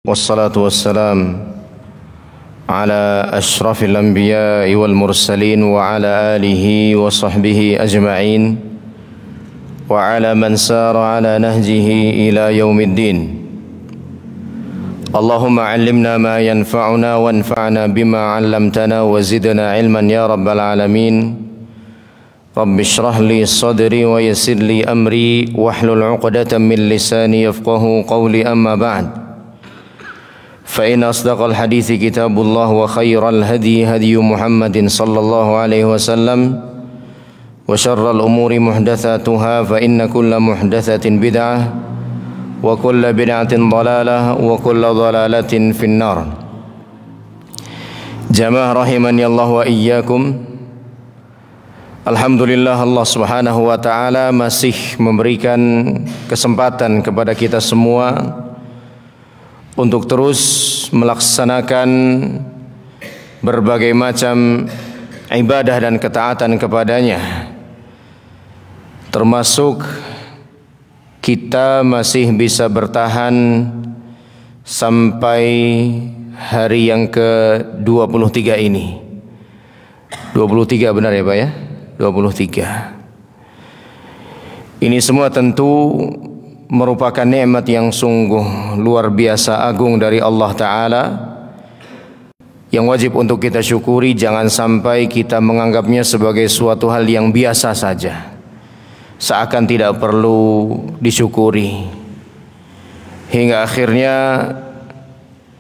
Wassalatu wassalam ala ashrafil anbiya'i wal mursalin wa ala alihi wa sahbihi ajma'in wa ala man sara ala nahjihi ila yaumiddin. Allahumma 'allimna ma yanfa'una wanfa'na bima 'allamtana wa zidna 'ilman ya rabbal alamin. Rabbi shrah li sadri wa yassir li amri wahlul 'uqdatam min lisani yafqahu qawli, amma ba'd. فإن أصدق الحديث كتاب الله وخير الهدي هدي محمد صلى الله عليه وسلم وشر الأمور محدثاتها فإن كل محدثة بدعة وكل بدعة ضلالة وكل ضلالة في النار. Jamaah rahimani Allah wa iyyakum. Alhamdulillah, Allah Subhanahu wa taala masih memberikan kesempatan kepada kita semua untuk terus melaksanakan berbagai macam ibadah dan ketaatan kepadanya, termasuk kita masih bisa bertahan sampai hari yang ke-23 ini. 23 benar ya Pak ya? 23. Ini semua tentu merupakan nikmat yang sungguh luar biasa agung dari Allah Ta'ala, yang wajib untuk kita syukuri. Jangan sampai kita menganggapnya sebagai suatu hal yang biasa saja, seakan tidak perlu disyukuri, hingga akhirnya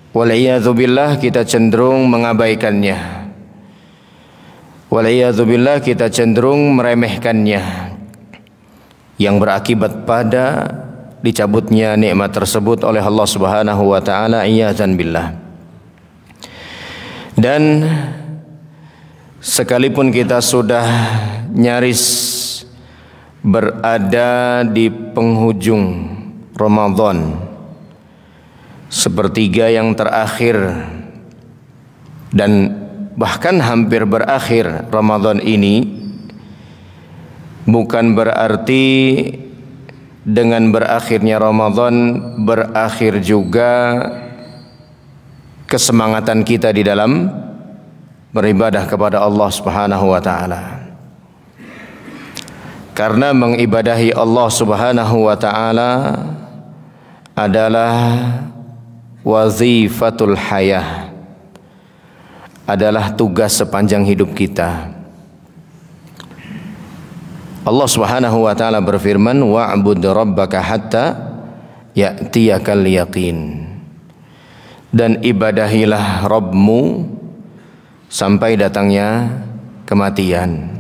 wal'iyadzubillah kita cenderung mengabaikannya, wal'iyadzubillah kita cenderung meremehkannya, yang berakibat pada dicabutnya nikmat tersebut oleh Allah Subhanahu wa taala, iyadzan billah. Dan sekalipun kita sudah nyaris berada di penghujung Ramadan, sepertiga yang terakhir, dan bahkan hampir berakhir Ramadan ini, bukan berarti dengan berakhirnya Ramadan berakhir juga kesemangatan kita di dalam beribadah kepada Allah Subhanahu wa taala. Karena mengibadahi Allah Subhanahu wa taala adalah wazifatul hayah, adalah tugas sepanjang hidup kita. Allah Subhanahu wa taala berfirman, wa'bud rabbaka hatta ya'tiyakal yaqin. Dan ibadahilah Rabbmu sampai datangnya kematian.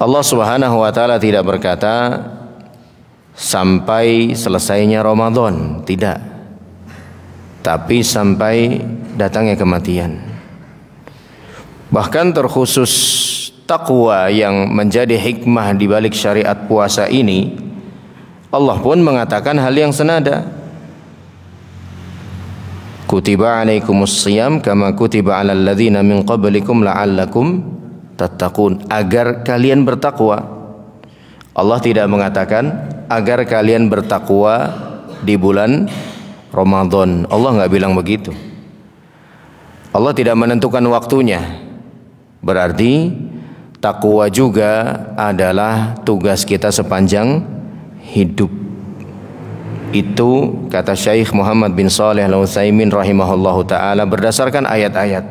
Allah Subhanahu wa taala tidak berkata sampai selesainya Ramadan, tidak. Tapi sampai datangnya kematian. Bahkan terkhusus takwa yang menjadi hikmah di balik syariat puasa ini, Allah pun mengatakan hal yang senada. Kutiba alaikumus shiyam kama kutiba alal ladzina min qablikum la'allakum tattaqun, agar kalian bertakwa. Allah tidak mengatakan agar kalian bertakwa di bulan Ramadan. Allah nggak bilang begitu. Allah tidak menentukan waktunya. Berarti takwa juga adalah tugas kita sepanjang hidup. Itu kata Syekh Muhammad bin Shalih Al-Utsaimin rahimahullahu taala berdasarkan ayat-ayat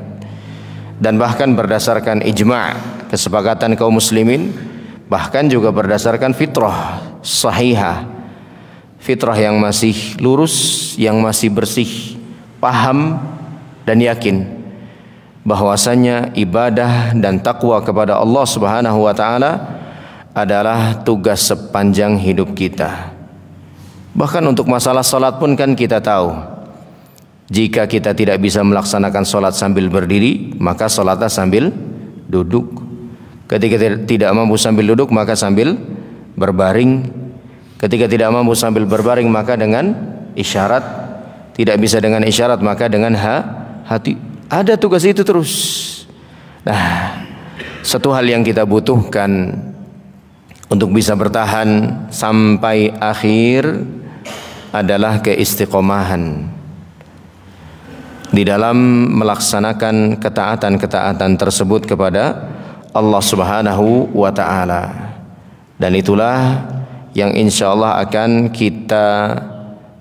dan bahkan berdasarkan ijma' kesepakatan kaum muslimin, bahkan juga berdasarkan fitrah sahihah, fitrah yang masih lurus, yang masih bersih, paham dan yakin bahwasanya ibadah dan takwa kepada Allah Subhanahu wa taala adalah tugas sepanjang hidup kita. Bahkan untuk masalah salat pun kan kita tahu, jika kita tidak bisa melaksanakan salat sambil berdiri, maka salatlah sambil duduk. Ketika tidak mampu sambil duduk, maka sambil berbaring. Ketika tidak mampu sambil berbaring, maka dengan isyarat. Tidak bisa dengan isyarat, maka dengan hati. Ada tugas itu terus. Nah, satu hal yang kita butuhkan untuk bisa bertahan sampai akhir adalah keistiqomahan di dalam melaksanakan ketaatan-ketaatan tersebut kepada Allah Subhanahu wa ta'ala. Dan itulah yang insyaallah akan kita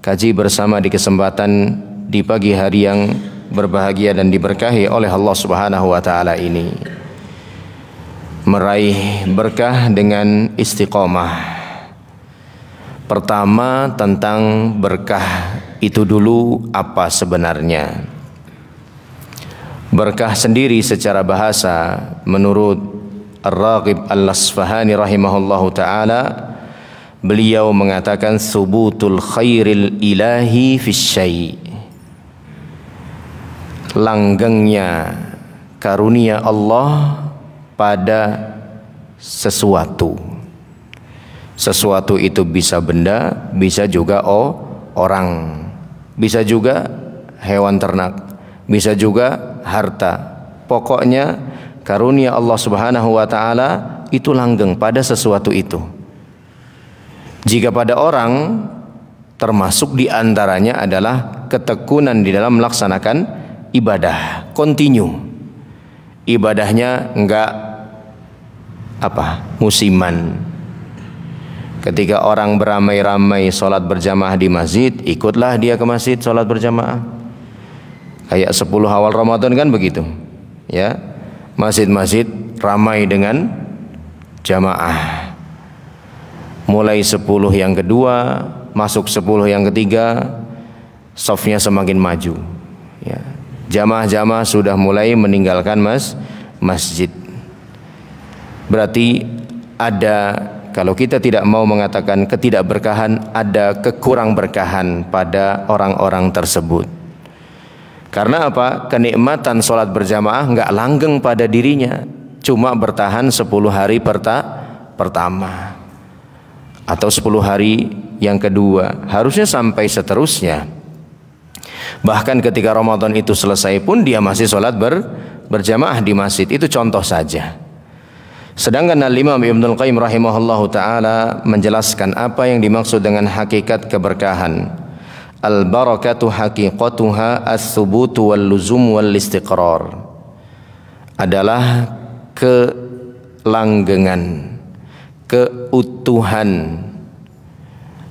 kaji bersama di kesempatan di pagi hari yang berbahagia dan diberkahi oleh Allah Subhanahu wa ta'ala ini. Meraih berkah dengan istiqomah. Pertama, tentang berkah itu dulu apa sebenarnya? Berkah sendiri secara bahasa menurut Ar-Raghib Al-Asfahani rahimahullahu ta'ala, beliau mengatakan subutul khairil ilahi fisyai, langgengnya karunia Allah pada sesuatu. Sesuatu itu bisa benda, bisa juga orang, bisa juga hewan ternak, bisa juga harta. Pokoknya karunia Allah Subhanahu wa ta'ala itu langgeng pada sesuatu itu. Jika pada orang, termasuk di antaranya adalah ketekunan di dalam melaksanakan ibadah, kontinu. Ibadahnya enggak musiman. Ketika orang beramai-ramai sholat berjamaah di masjid, ikutlah dia ke masjid sholat berjamaah. Kayak 10 awal Ramadan kan begitu, ya. Masjid-masjid ramai dengan jamaah. Mulai 10 yang kedua, masuk 10 yang ketiga, safnya semakin maju, ya. Jamaah-jamaah sudah mulai meninggalkan masjid. Berarti ada, kalau kita tidak mau mengatakan ketidakberkahan, ada kekurang berkahan pada orang-orang tersebut. Karena apa? Kenikmatan sholat berjamaah nggak langgeng pada dirinya, cuma bertahan 10 hari pertama atau 10 hari yang kedua, harusnya sampai seterusnya. Bahkan ketika Ramadan itu selesai pun dia masih sholat berjamaah di masjid. Itu contoh saja. Sedangkan Al-Imam Ibnul Qayyim rahimahullahu ta'ala menjelaskan apa yang dimaksud dengan hakikat keberkahan. Al-barakatu haqiqatuha as-subutu wal-luzum wal-istiqrar, adalah kelanggengan, keutuhan,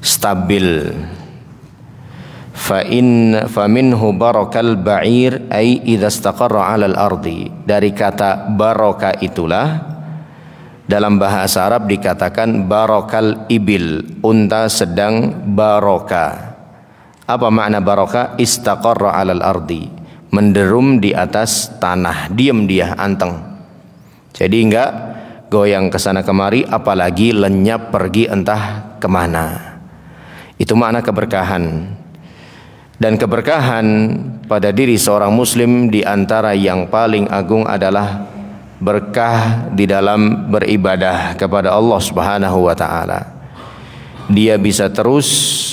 stabil. Faminhu barakal ba'ir ay idza istaqarra 'alal ardi. Dari kata baraka itulah dalam bahasa Arab dikatakan barakal ibil, unta sedang baroka. Apa makna baroka? Istaqarra 'alal ardi, menderum di atas tanah, diam dia, anteng. Jadi enggak goyang ke sana kemari, apalagi lenyap pergi entah kemana. Itu makna keberkahan. Dan keberkahan pada diri seorang muslim di antara yang paling agung adalah berkah di dalam beribadah kepada Allah Subhanahu wa ta'ala. Dia bisa terus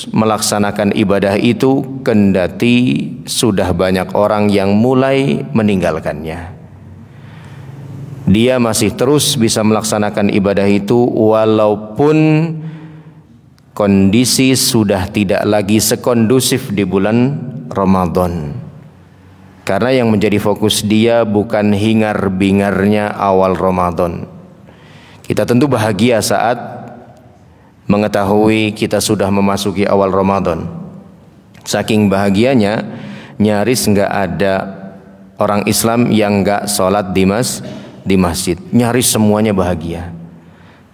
melaksanakan ibadah itu kendati sudah banyak orang yang mulai meninggalkannya. Dia masih terus bisa melaksanakan ibadah itu walaupun kondisi sudah tidak lagi sekondusif di bulan Ramadan. Karena yang menjadi fokus dia bukan hingar-bingarnya awal Ramadan. Kita tentu bahagia saat mengetahui kita sudah memasuki awal Ramadan. Saking bahagianya, nyaris nggak ada orang Islam yang nggak sholat di masjid. Nyaris semuanya bahagia.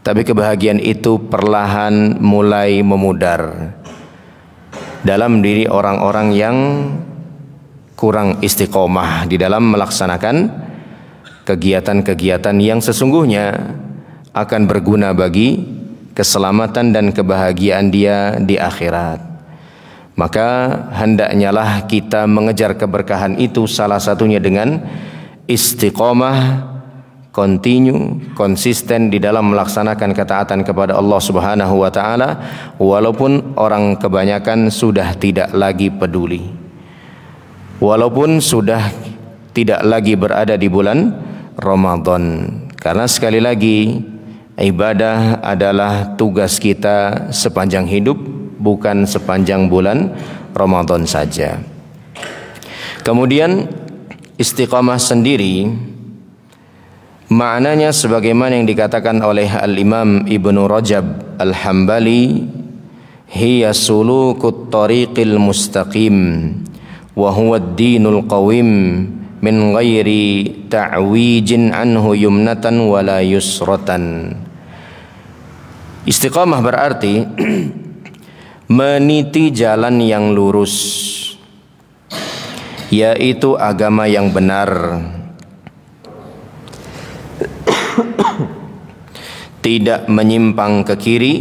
Tapi kebahagiaan itu perlahan mulai memudar dalam diri orang-orang yang kurang istiqomah di dalam melaksanakan kegiatan-kegiatan yang sesungguhnya akan berguna bagi keselamatan dan kebahagiaan dia di akhirat. Maka hendaknya lah kita mengejar keberkahan itu, salah satunya dengan istiqomah, kontinu, konsisten di dalam melaksanakan ketaatan kepada Allah Subhanahu wa ta'ala, walaupun orang kebanyakan sudah tidak lagi peduli, walaupun sudah tidak lagi berada di bulan Ramadan. Karena sekali lagi, ibadah adalah tugas kita sepanjang hidup, bukan sepanjang bulan Ramadan saja. Kemudian istiqamah sendiri maknanya sebagaimana yang dikatakan oleh Al-Imam Ibnu Rajab Al-Hambali, hiya sulukut tariqil mustaqim wa huwa ad-dinul qawim min ghairi ta'wijin anhu yumnatan wala yusratan. Istiqamah berarti meniti jalan yang lurus, yaitu agama yang benar, tidak menyimpang ke kiri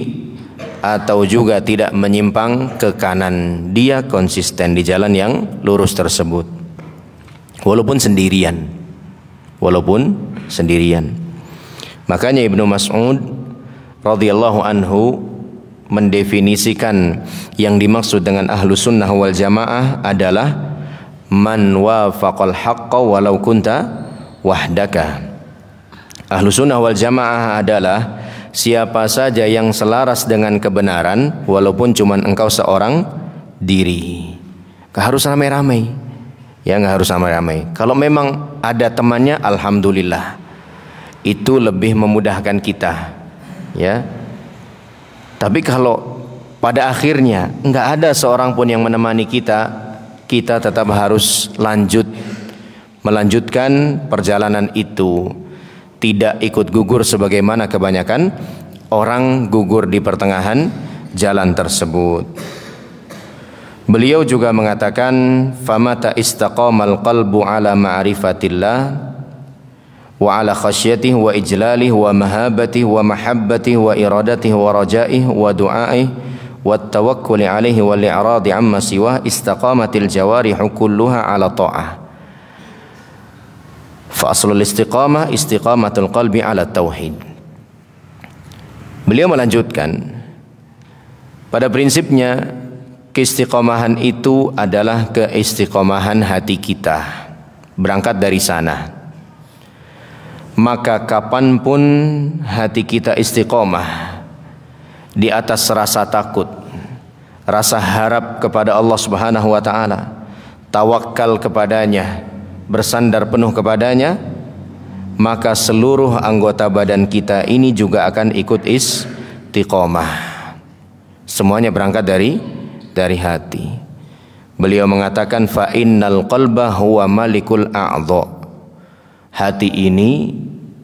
atau juga tidak menyimpang ke kanan. Dia konsisten di jalan yang lurus tersebut, walaupun sendirian. Makanya Ibnu Mas'ud radhiyallahu anhu mendefinisikan yang dimaksud dengan ahlu sunnah wal jamaah adalah man wafaqal haqqa walau kunta wahdaka. Ahlu sunnah wal jamaah adalah siapa saja yang selaras dengan kebenaran walaupun cuman engkau seorang diri. Gak harus ramai-ramai, ya, gak harus ramai-ramai. Kalau memang ada temannya, alhamdulillah, itu lebih memudahkan kita, ya. Tapi kalau pada akhirnya nggak ada seorang pun yang menemani kita, kita tetap harus melanjutkan perjalanan itu, tidak ikut gugur sebagaimana kebanyakan orang gugur di pertengahan jalan tersebut. Beliau juga mengatakan, famata istaqamal qalbu ala ma'rifatillah wa ala khasyatihi wa ijlalihi wa mahabatihi wa mahabbatihi wa iradatihi wa rajaihi wa du'aihi wa tawakkuli alaihi wal i'radi amma siwah istaqamatil jawarihu kulluha ala ta'ah. Fa aslul istiqamah istiqamatul qalbi ala tauhid. Beliau melanjutkan, pada prinsipnya keistiqomahan itu adalah keistiqomahan hati kita, berangkat dari sana. Maka kapanpun hati kita istiqomah di atas rasa takut, rasa harap kepada Allah Subhanahu wa taala, tawakal kepadanya, bersandar penuh kepadanya, maka seluruh anggota badan kita ini juga akan ikut istiqomah. Semuanya berangkat dari hati. Beliau mengatakan, fa innal qalba huwa malikul a'dha. Hati ini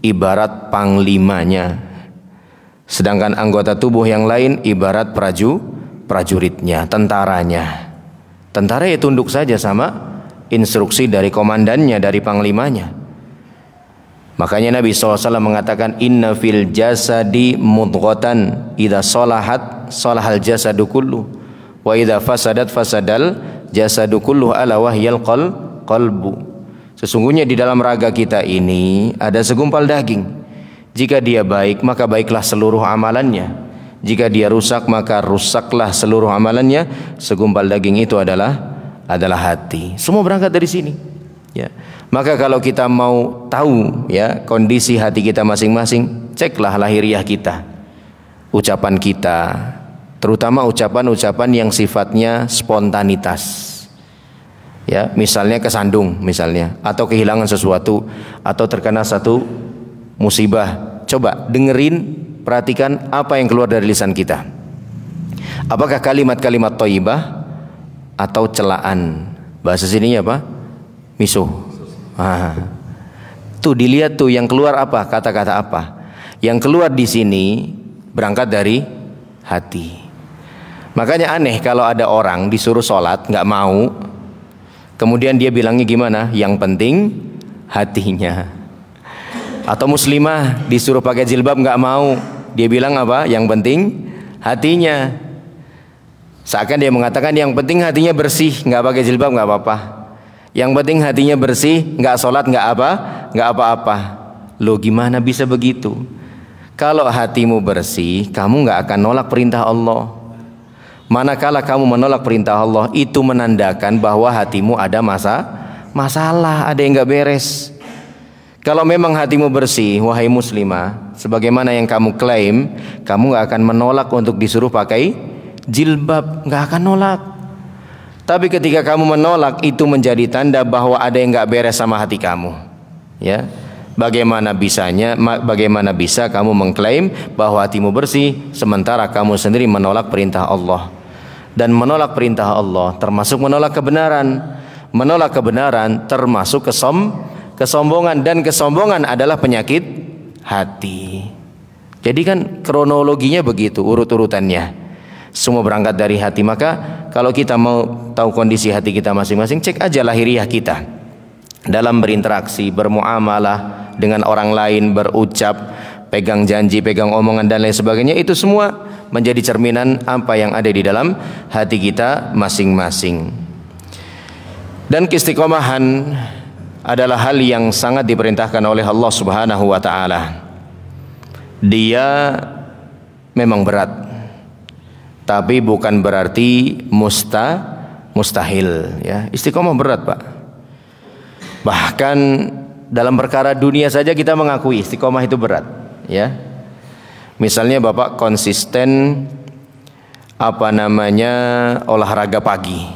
ibarat panglimanya, sedangkan anggota tubuh yang lain ibarat prajuritnya, tentaranya. Tentara ya tunduk saja sama instruksi dari komandannya, dari panglimanya. Makanya Nabi SAW mengatakan, inna fil jasadi mudghatan idza salahat salahal jasadu kullu wa idza fasadat fasadal jasadu kullu ala wahyal qalbu. Sesungguhnya di dalam raga kita ini ada segumpal daging. Jika dia baik, maka baiklah seluruh amalannya. Jika dia rusak, maka rusaklah seluruh amalannya. Segumpal daging itu adalah hati. Semua berangkat dari sini, ya. Maka kalau kita mau tahu, ya, kondisi hati kita masing-masing, ceklah lahiriah kita, ucapan kita, terutama ucapan-ucapan yang sifatnya spontanitas. Ya, misalnya kesandung, misalnya, atau kehilangan sesuatu, atau terkena satu musibah. Coba dengerin, perhatikan apa yang keluar dari lisan kita. Apakah kalimat-kalimat thayyibah atau celaan? Bahasa sininya apa? Misuh. Tuh dilihat tuh yang keluar apa, kata-kata apa. Yang keluar di sini berangkat dari hati. Makanya aneh kalau ada orang disuruh sholat nggak mau. Kemudian dia bilangnya gimana? Yang penting hatinya. Atau muslimah disuruh pakai jilbab nggak mau, dia bilang apa? Yang penting hatinya. Seakan dia mengatakan yang penting hatinya bersih, nggak pakai jilbab nggak apa-apa. Yang penting hatinya bersih, nggak sholat nggak apa-apa. Loh, gimana bisa begitu? Kalau hatimu bersih, kamu nggak akan nolak perintah Allah. Manakala kamu menolak perintah Allah, itu menandakan bahwa hatimu ada masalah, ada yang nggak beres. Kalau memang hatimu bersih, wahai muslimah, sebagaimana yang kamu klaim, kamu nggak akan menolak untuk disuruh pakai jilbab, nggak akan nolak. Tapi ketika kamu menolak, itu menjadi tanda bahwa ada yang nggak beres sama hati kamu. Ya, bagaimana bisa kamu mengklaim bahwa hatimu bersih sementara kamu sendiri menolak perintah Allah? Dan menolak perintah Allah termasuk menolak kebenaran. Menolak kebenaran termasuk kesombongan, dan kesombongan adalah penyakit hati. Jadi kan kronologinya begitu, urut-urutannya. Semua berangkat dari hati. Maka kalau kita mau tahu kondisi hati kita masing-masing, cek aja lahiriah kita dalam berinteraksi, bermuamalah dengan orang lain, berucap, pegang janji, pegang omongan dan lain sebagainya. Itu semua menjadi cerminan apa yang ada di dalam hati kita masing-masing. Dan keistiqomahan adalah hal yang sangat diperintahkan oleh Allah Subhanahu wa taala. Dia memang berat, tapi bukan berarti mustahil, ya. Istiqomah berat, Pak. Bahkan dalam perkara dunia saja kita mengakui istiqomah itu berat, ya. Misalnya Bapak konsisten olahraga pagi,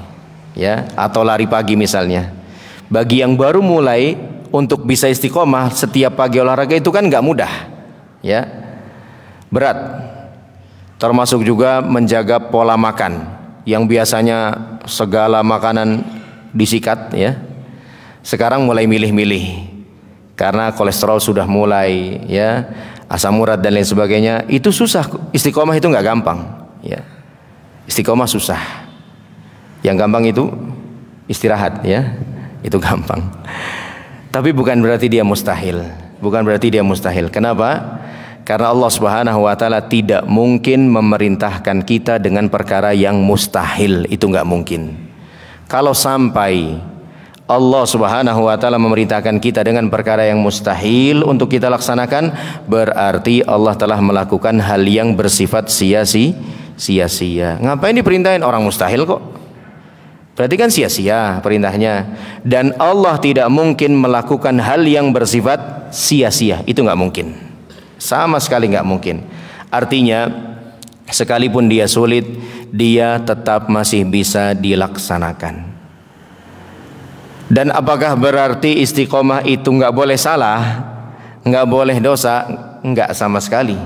ya, atau lari pagi misalnya. Bagi yang baru mulai, untuk bisa istiqomah setiap pagi olahraga itu kan nggak mudah, ya, berat. Termasuk juga menjaga pola makan yang biasanya segala makanan disikat, ya. Sekarang mulai milih-milih karena kolesterol sudah mulai, ya, asam urat dan lain sebagainya. Itu susah. Istiqomah itu nggak gampang, ya. Istiqomah susah. Yang gampang itu istirahat, ya. Itu gampang. Tapi bukan berarti dia mustahil. Bukan berarti dia mustahil. Kenapa? Karena Allah Subhanahu wa taala tidak mungkin memerintahkan kita dengan perkara yang mustahil. Itu nggak mungkin. Kalau sampai Allah Subhanahu wa taala memerintahkan kita dengan perkara yang mustahil untuk kita laksanakan, berarti Allah telah melakukan hal yang bersifat sia-sia. Ngapain diperintahin orang mustahil kok? Berarti kan sia-sia perintahnya. Dan Allah tidak mungkin melakukan hal yang bersifat sia-sia. Itu nggak mungkin. Sama sekali nggak mungkin. Artinya sekalipun dia sulit, dia tetap masih bisa dilaksanakan. Dan apakah berarti istiqomah itu nggak boleh salah, nggak boleh dosa? Nggak sama sekali.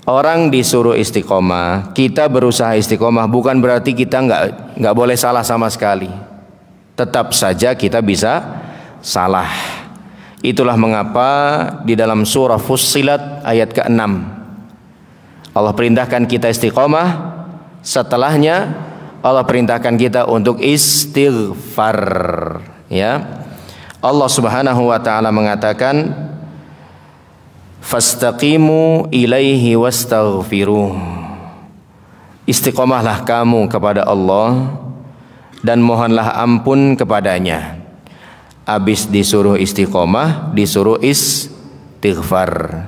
Orang disuruh istiqomah, kita berusaha istiqomah, bukan berarti kita nggak boleh salah sama sekali. Tetap saja kita bisa salah. Itulah mengapa di dalam surah Fussilat ayat ke-6 Allah perintahkan kita istiqomah. Setelahnya Allah perintahkan kita untuk istighfar, ya. Allah Subhanahu wa taala mengatakan, fastaqimu ilaihi wastaghfiruh. Istiqomahlah kamu kepada Allah dan mohonlah ampun kepadanya. Habis disuruh istiqomah, disuruh istighfar.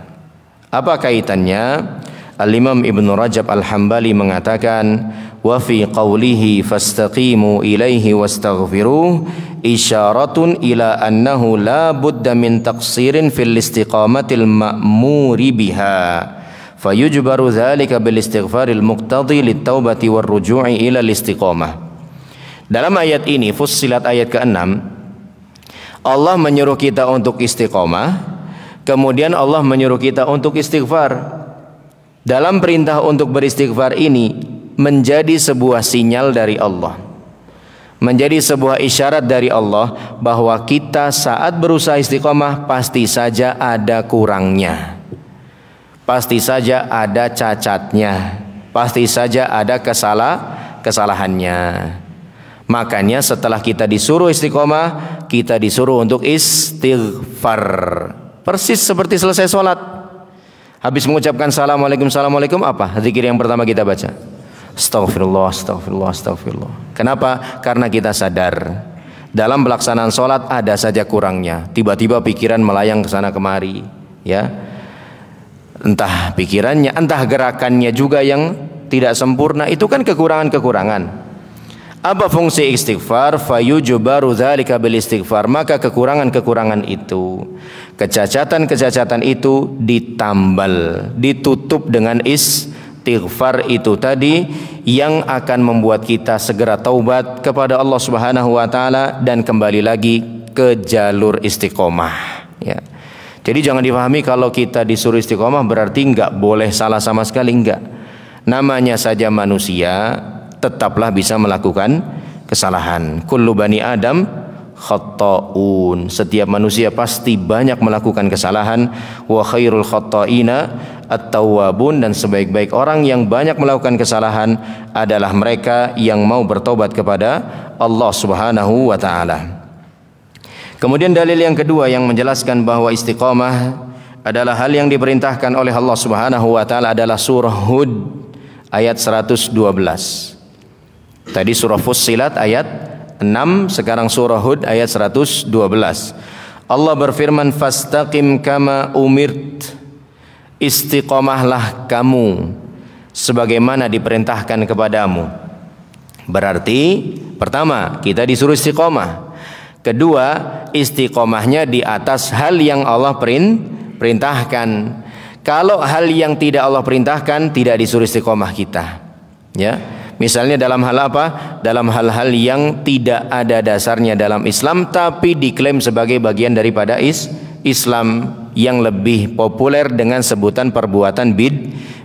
Apa kaitannya? Al-Imam Ibn Rajab Al-Hambali mengatakan, wa fi qawlihi fastaqimu ilaihi wastaghfiruh isyaratun ila annahu la budda min taqsirin fil istiqamatil ma'muri biha fayujbaru dhalika bil istighfaril muqtadi lit taubati war ruju'i ila istiqamah. Dalam ayat ini, Fussilat ayat ke-6, Allah menyuruh kita untuk istiqomah, kemudian Allah menyuruh kita untuk istighfar. Dalam perintah untuk beristighfar ini menjadi sebuah sinyal dari Allah, menjadi sebuah isyarat dari Allah bahwa kita saat berusaha istiqomah pasti saja ada kurangnya, pasti saja ada cacatnya, pasti saja ada kesalahannya. Makanya setelah kita disuruh istiqomah, kita disuruh untuk istighfar. Persis seperti selesai sholat, habis mengucapkan assalamualaikum, apa zikir yang pertama kita baca? Astaghfirullah, astaghfirullah, astaghfirullah. Kenapa? Karena kita sadar dalam pelaksanaan sholat ada saja kurangnya. Tiba-tiba pikiran melayang ke sana kemari, ya. Entah pikirannya, entah gerakannya juga yang tidak sempurna. Itu kan kekurangan-kekurangan. Apa fungsi istighfar? Fayujbaru dzalika bil istighfar. Maka kekurangan-kekurangan itu, kecacatan-kecacatan itu ditambal, ditutup dengan Istighfar itu tadi yang akan membuat kita segera taubat kepada Allah Subhanahu wa taala dan kembali lagi ke jalur istiqomah, ya. Jadi jangan dipahami kalau kita disuruh istiqomah berarti enggak boleh salah sama sekali, enggak. Namanya saja manusia, tetaplah bisa melakukan kesalahan. Kullu bani Adam khatta'un. Setiap manusia pasti banyak melakukan kesalahan. Wa khairul khatta'ina at-tawwabun, dan sebaik-baik orang yang banyak melakukan kesalahan adalah mereka yang mau bertobat kepada Allah Subhanahu wa taala. Kemudian dalil yang kedua yang menjelaskan bahwa istiqamah adalah hal yang diperintahkan oleh Allah Subhanahu wa taala adalah surah Hud ayat 112. Tadi surah Fussilat ayat 6, sekarang surah Hud ayat 112. Allah berfirman, fastaqim kama umirt. Istiqomahlah kamu sebagaimana diperintahkan kepadamu. Berarti pertama, kita disuruh istiqomah. Kedua, istiqomahnya di atas hal yang Allah perintahkan. Kalau hal yang tidak Allah perintahkan, tidak disuruh istiqomah kita, ya. Misalnya dalam hal apa? Dalam hal-hal yang tidak ada dasarnya dalam Islam tapi diklaim sebagai bagian daripada Islam, yang lebih populer dengan sebutan perbuatan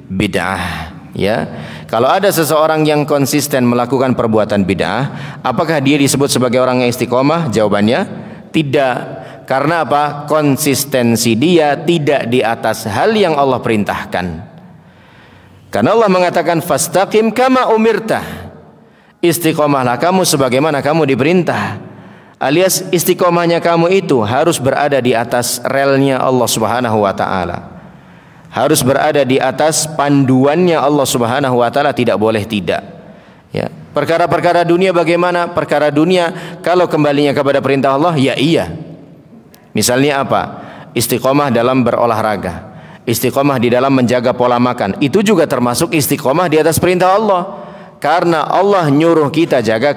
bid'ah, ya. Kalau ada seseorang yang konsisten melakukan perbuatan bid'ah, apakah dia disebut sebagai orang yang istiqomah? Jawabannya tidak. Karena apa? Konsistensi dia tidak di atas hal yang Allah perintahkan. Karena Allah mengatakan fastaqim kama umirta. Istiqomahlah kamu sebagaimana kamu diperintah. Alias istiqomahnya kamu itu harus berada di atas relnya Allah Subhanahu wa taala. Harus berada di atas panduannya Allah Subhanahu wa taala, tidak boleh tidak, ya. Perkara-perkara dunia bagaimana? Perkara dunia kalau kembalinya kepada perintah Allah, ya iya. Misalnya apa? Istiqomah dalam berolahraga, istiqomah di dalam menjaga pola makan, itu juga termasuk istiqomah di atas perintah Allah. Karena Allah nyuruh kita jaga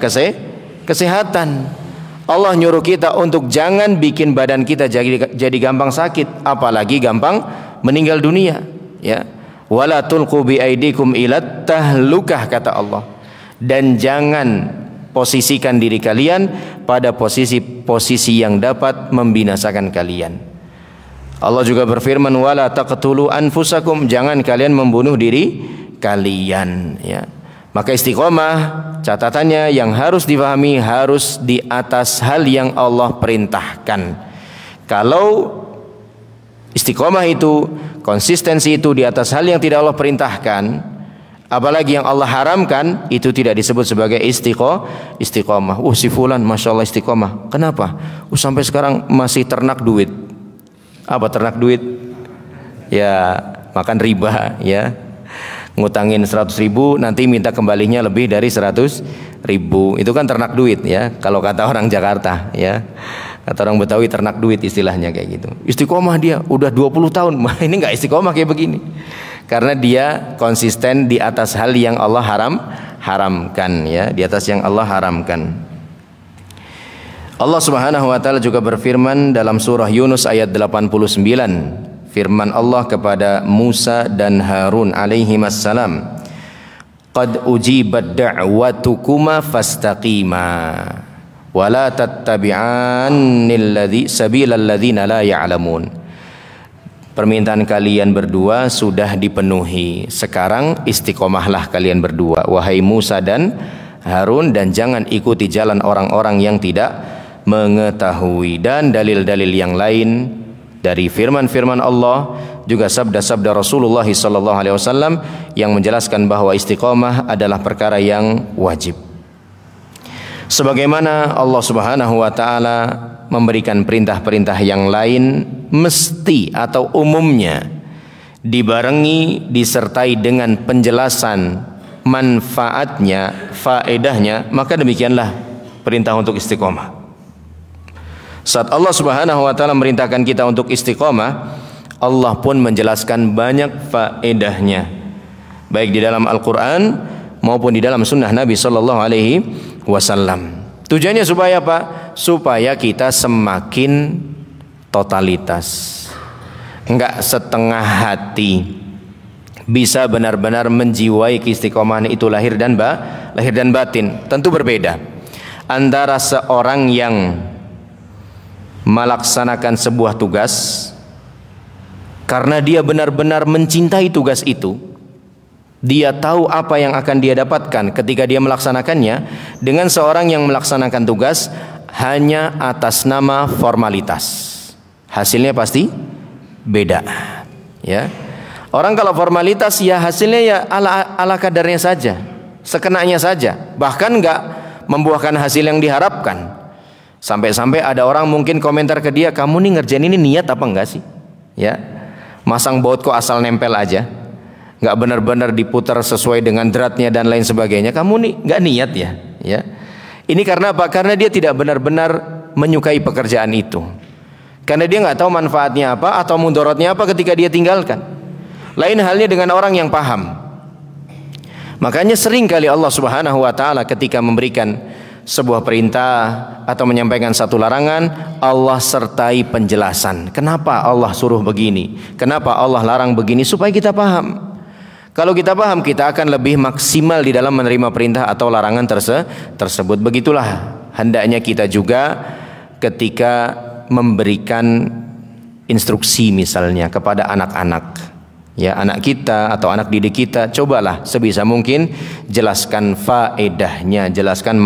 kesehatan. Allah nyuruh kita untuk jangan bikin badan kita jadi gampang sakit, apalagi gampang meninggal dunia, ya. Wala tulqu bi aidikum ilat tahlukah, kata Allah. Dan jangan posisikan diri kalian pada posisi yang dapat membinasakan kalian. Allah juga berfirman, wala taqtulu anfusakum, jangan kalian membunuh diri kalian, ya. Maka istiqomah, catatannya yang harus dipahami harus di atas hal yang Allah perintahkan. Kalau istiqomah itu, konsistensi itu di atas hal yang tidak Allah perintahkan, apalagi yang Allah haramkan, itu tidak disebut sebagai istiqomah. Si fulan masya Allah istiqomah. Kenapa? Sampai sekarang masih ternak duit. Apa ternak duit? Ya makan riba, ya. Ngutangin 100.000, nanti minta kembalinya lebih dari 100.000. Itu kan ternak duit, ya. Kalau kata orang Jakarta, ya. Kata orang Betawi ternak duit istilahnya kayak gitu. Istiqomah dia udah 20 tahun. Ini enggak istiqomah kayak begini. Karena dia konsisten di atas hal yang Allah haramkan, ya, di atas yang Allah haramkan. Allah Subhanahu wa taala juga berfirman dalam surah Yunus ayat 89. Firman Allah kepada Musa dan Harun alaihi wassalam, qad ujibat da'watukuma fastaqima wala tattabi'anil sabilal ladzina la ya'lamun. Permintaan kalian berdua sudah dipenuhi. Sekarang istiqomahlah kalian berdua, wahai Musa dan Harun, dan jangan ikuti jalan orang-orang yang tidak mengetahui. Dan dalil-dalil yang lain dari firman-firman Allah, juga sabda-sabda Rasulullah SAW yang menjelaskan bahwa istiqomah adalah perkara yang wajib. Sebagaimana Allah Subhanahu wa taala memberikan perintah-perintah yang lain mesti atau umumnya dibarengi disertai dengan penjelasan manfaatnya, faedahnya, maka demikianlah perintah untuk istiqomah. Saat Allah Subhanahu wa taala merintahkan kita untuk istiqomah, Allah pun menjelaskan banyak faedahnya, baik di dalam Al-Qur'an maupun di dalam sunnah Nabi sallallahu alaihi wasallam. Tujuannya supaya apa? Supaya kita semakin totalitas, enggak setengah hati. bisa benar-benar menjiwai keistiqomahan itu lahir dan batin. Tentu berbeda antara seorang yang melaksanakan sebuah tugas karena dia benar-benar mencintai tugas itu, dia tahu apa yang akan dia dapatkan ketika dia melaksanakannya, dengan seorang yang melaksanakan tugas hanya atas nama formalitas. Hasilnya pasti beda, ya. Orang kalau formalitas ya hasilnya ya ala kadarnya saja, sekenanya saja, bahkan nggak membuahkan hasil yang diharapkan. Sampai-sampai ada orang mungkin komentar ke dia, kamu nih ngerjain ini niat apa enggak sih? Ya, masang baut kok asal nempel aja, nggak benar-benar diputar sesuai dengan dratnya dan lain sebagainya. Kamu nih nggak niat ya? Ya, ini karena apa? Karena dia tidak benar-benar menyukai pekerjaan itu. Karena dia nggak tahu manfaatnya apa atau mudorotnya apa ketika dia tinggalkan. Lain halnya dengan orang yang paham. Makanya sering kali Allah Subhanahu wa taala ketika memberikan sebuah perintah atau menyampaikan satu larangan, Allah sertai penjelasan. Kenapa Allah suruh begini? Kenapa Allah larang begini? Supaya kita paham. Kalau kita paham, kita akan lebih maksimal di dalam menerima perintah atau larangan tersebut. Begitulah hendaknya kita juga ketika memberikan instruksi misalnya kepada anak-anak, ya, anak kita atau anak didik kita, cobalah sebisa mungkin jelaskan faedahnya, jelaskan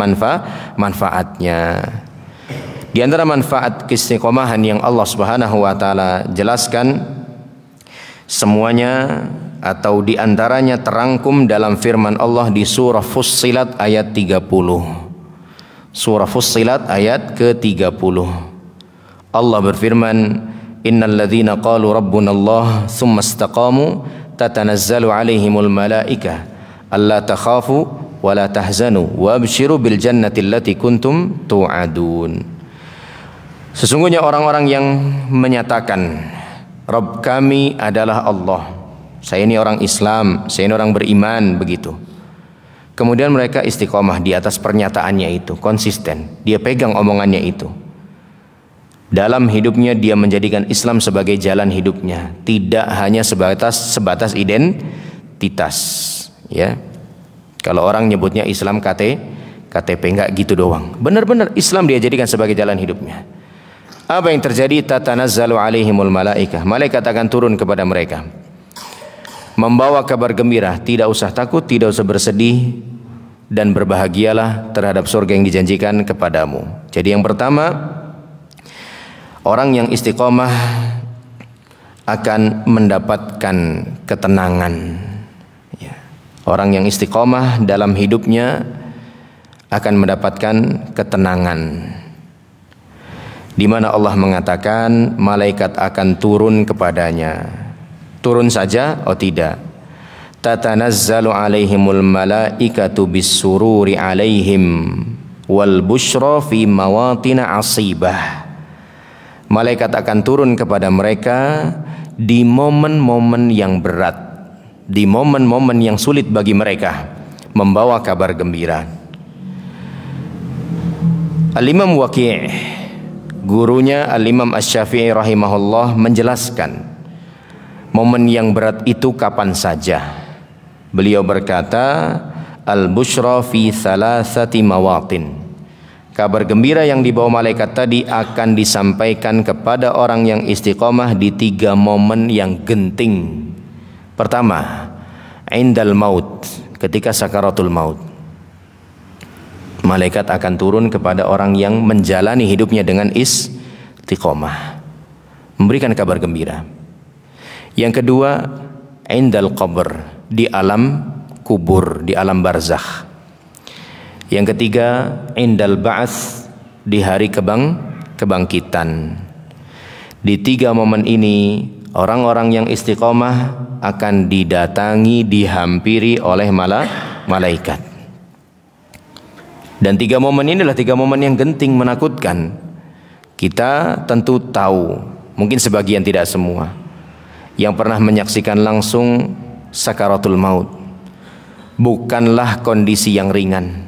manfaatnya. Di antara manfaat keistiqomahan yang Allah Subhanahu wa taala jelaskan semuanya atau di antaranya terangkum dalam firman Allah di surah Fussilat ayat 30. Surah Fussilat ayat ke-30. Allah berfirman, innal ladzina qalu rabbuna Allah tsumma istaqamu tatanazzalu alaihimul malaikah alla takhafu wa la tahzanu wabshiru bil jannati allati kuntum tu'adun. Sesungguhnya orang-orang yang menyatakan Rabb kami adalah Allah, saya ini orang Islam, saya ini orang beriman, begitu. Kemudian mereka istiqomah di atas pernyataannya itu, konsisten, dia pegang omongannya itu. Dalam hidupnya dia menjadikan Islam sebagai jalan hidupnya, tidak hanya sebatas identitas, ya. Kalau orang nyebutnya Islam KTP enggak gitu doang. Benar-benar Islam dia jadikan sebagai jalan hidupnya. Apa yang terjadi? Tatanazzalu alaihimul malaikah. Malaikat akan turun kepada mereka membawa kabar gembira, tidak usah takut, tidak usah bersedih, dan berbahagialah terhadap surga yang dijanjikan kepadamu. Jadi yang pertama, orang yang istiqomah akan mendapatkan ketenangan. Ya. Orang yang istiqomah dalam hidupnya akan mendapatkan ketenangan. Di mana Allah mengatakan malaikat akan turun kepadanya. Turun saja? Oh tidak. Tatanazzalu alaihimul malaikatu bis-sururi alaihim wal busyra fi mawatina asibah. Malaikat akan turun kepada mereka di momen-momen yang berat, di momen-momen yang sulit bagi mereka, membawa kabar gembira. Al-Imam Waqi', gurunya Al-Imam Asy-Syafi'i rahimahullah, menjelaskan momen yang berat itu kapan saja. Beliau berkata, al-busyra fi thalathati mawatin. Kabar gembira yang dibawa malaikat tadi akan disampaikan kepada orang yang istiqomah di 3 momen yang genting. Pertama, indal maut, ketika sakaratul maut. Malaikat akan turun kepada orang yang menjalani hidupnya dengan istiqomah, memberikan kabar gembira. Yang kedua, indal qabr, di alam kubur, di alam barzakh. Yang ketiga, indal ba'ats, di hari kebangkitan. Di 3 momen ini orang-orang yang istiqomah akan didatangi, dihampiri oleh malaikat. Dan 3 momen inilah 3 momen yang genting, menakutkan. Kita tentu tahu, mungkin sebagian tidak semua, yang pernah menyaksikan langsung sakaratul maut. Bukanlah kondisi yang ringan.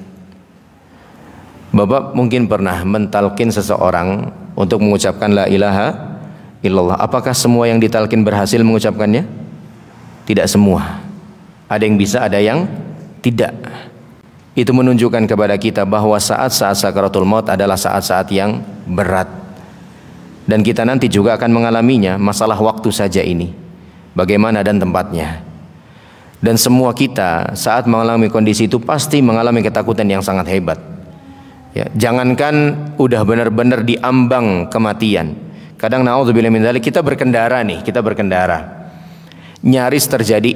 Bapak mungkin pernah mentalkin seseorang untuk mengucapkan la ilaha illallah. Apakah semua yang ditalkin berhasil mengucapkannya? Tidak semua. Ada yang bisa, ada yang tidak. Itu menunjukkan kepada kita bahwa saat-saat sakaratul maut adalah saat-saat yang berat. Dan kita nanti juga akan mengalaminya, masalah waktu saja ini. Bagaimana dan tempatnya. Dan semua kita saat mengalami kondisi itu pasti mengalami ketakutan yang sangat hebat. Ya, jangankan udah benar-benar diambang kematian. Kadang naudzubillah min dzalik, kita berkendara. Nyaris terjadi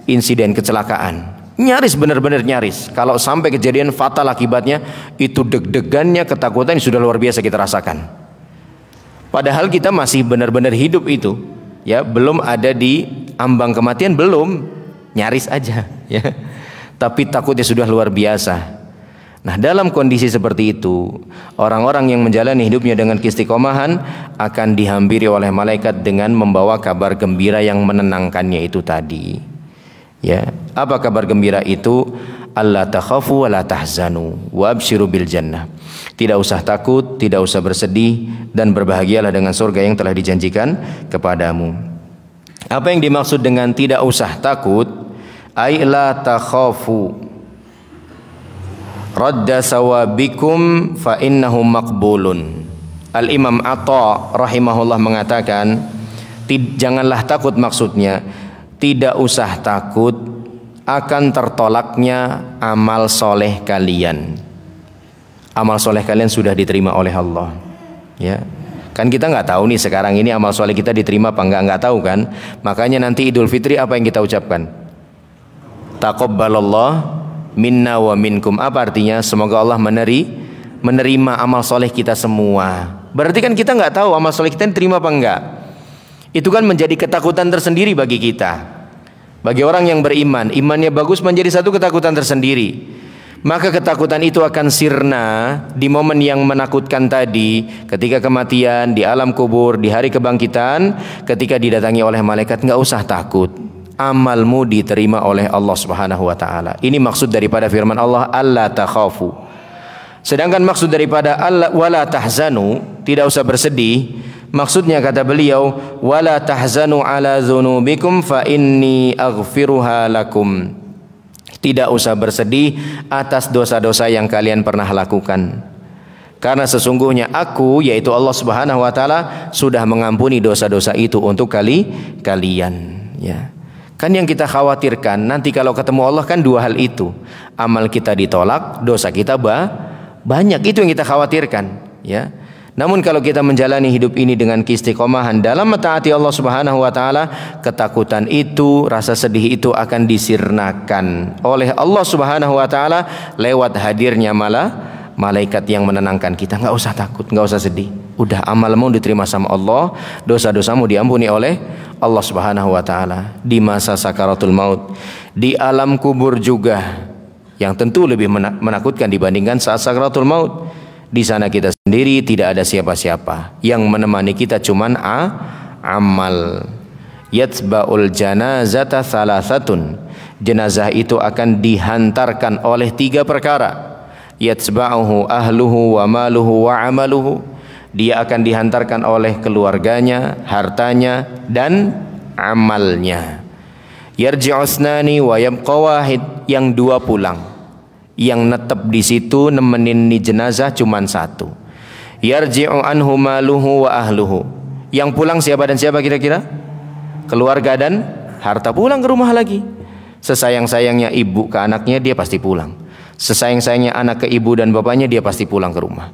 insiden kecelakaan. Nyaris, benar-benar nyaris. Kalau sampai kejadian fatal akibatnya, itu deg-degannya, ketakutan sudah luar biasa kita rasakan. Padahal kita masih benar-benar hidup itu, ya, belum ada di ambang kematian, belum, nyaris aja, ya. Tapi takutnya sudah luar biasa. Nah, dalam kondisi seperti itu, orang-orang yang menjalani hidupnya dengan keistiqomahan akan dihampiri oleh malaikat dengan membawa kabar gembira yang menenangkannya itu tadi. Ya, apa kabar gembira itu? Alla takhafu wa la tahzanu wa absyiru bil jannah. Tidak usah takut, tidak usah bersedih, dan berbahagialah dengan surga yang telah dijanjikan kepadamu. Apa yang dimaksud dengan tidak usah takut? Ai la takhafu radda sawabikum fa innahu maqbulun. Al-Imam Atha rahimahullah mengatakan, janganlah takut, maksudnya tidak usah takut akan tertolaknya amal soleh kalian. Amal soleh kalian sudah diterima oleh Allah. Ya, kan kita nggak tahu nih sekarang ini amal soleh kita diterima apa nggak tahu kan. Makanya nanti Idul Fitri apa yang kita ucapkan? Taqabbalallah minna wa minkum. Apa artinya? Semoga Allah menerima amal soleh kita semua. Berarti kan kita nggak tahu amal soleh kita diterima apa enggak. Itu kan menjadi ketakutan tersendiri bagi kita. Bagi orang yang beriman, imannya bagus, menjadi satu ketakutan tersendiri. Maka ketakutan itu akan sirna di momen yang menakutkan tadi, ketika kematian, di alam kubur, di hari kebangkitan, ketika didatangi oleh malaikat. Nggak usah takut, amalmu diterima oleh Allah Subhanahu wa taala. Ini maksud daripada firman Allah, alla takhafu. Sedangkan maksud daripada alla wala tahzanu, tidak usah bersedih. Maksudnya kata beliau, wala tahzanu ala dzunubikum fa inni aghfiruha lakum. Tidak usah bersedih atas dosa-dosa yang kalian pernah lakukan. Karena sesungguhnya aku, yaitu Allah Subhanahu wa taala, sudah mengampuni dosa-dosa itu untuk kalian, ya. Kan yang kita khawatirkan nanti kalau ketemu Allah kan dua hal itu. Amal kita ditolak, dosa kita banyak, itu yang kita khawatirkan, ya. Namun kalau kita menjalani hidup ini dengan keistiqomahan dalam mentaati Allah Subhanahu wa taala, ketakutan itu, rasa sedih itu akan disirnakan oleh Allah Subhanahu wa taala lewat hadirnya malaikat yang menenangkan kita. Nggak usah takut, nggak usah sedih. Udah, amalmu diterima sama Allah, dosa-dosamu diampuni oleh Allah Subhanahu wa taala. Di masa sakaratul maut, di alam kubur juga, yang tentu lebih menakutkan dibandingkan saat sakaratul maut. Di sana kita sendiri, tidak ada siapa-siapa. Yang menemani kita cuman amal. Yatsba'ul janazata thalathatun. Jenazah itu akan dihantarkan oleh 3 perkara. Yatsba'uhu ahluhu wa maluhu wa amaluhu. Dia akan dihantarkan oleh keluarganya, hartanya, dan amalnya. Yarji'usnani wa yabqa wahid. Yang 2 pulang. Yang netep di situ nemenin ni jenazah cuman 1. Yarji'u anhu maluhu wa ahluhu. Yang pulang siapa dan siapa kira-kira? Keluarga dan harta. Pulang ke rumah lagi. Sesayang-sayangnya ibu ke anaknya, dia pasti pulang. Sesayang-sayangnya anak ke ibu dan bapaknya, dia pasti pulang ke rumah.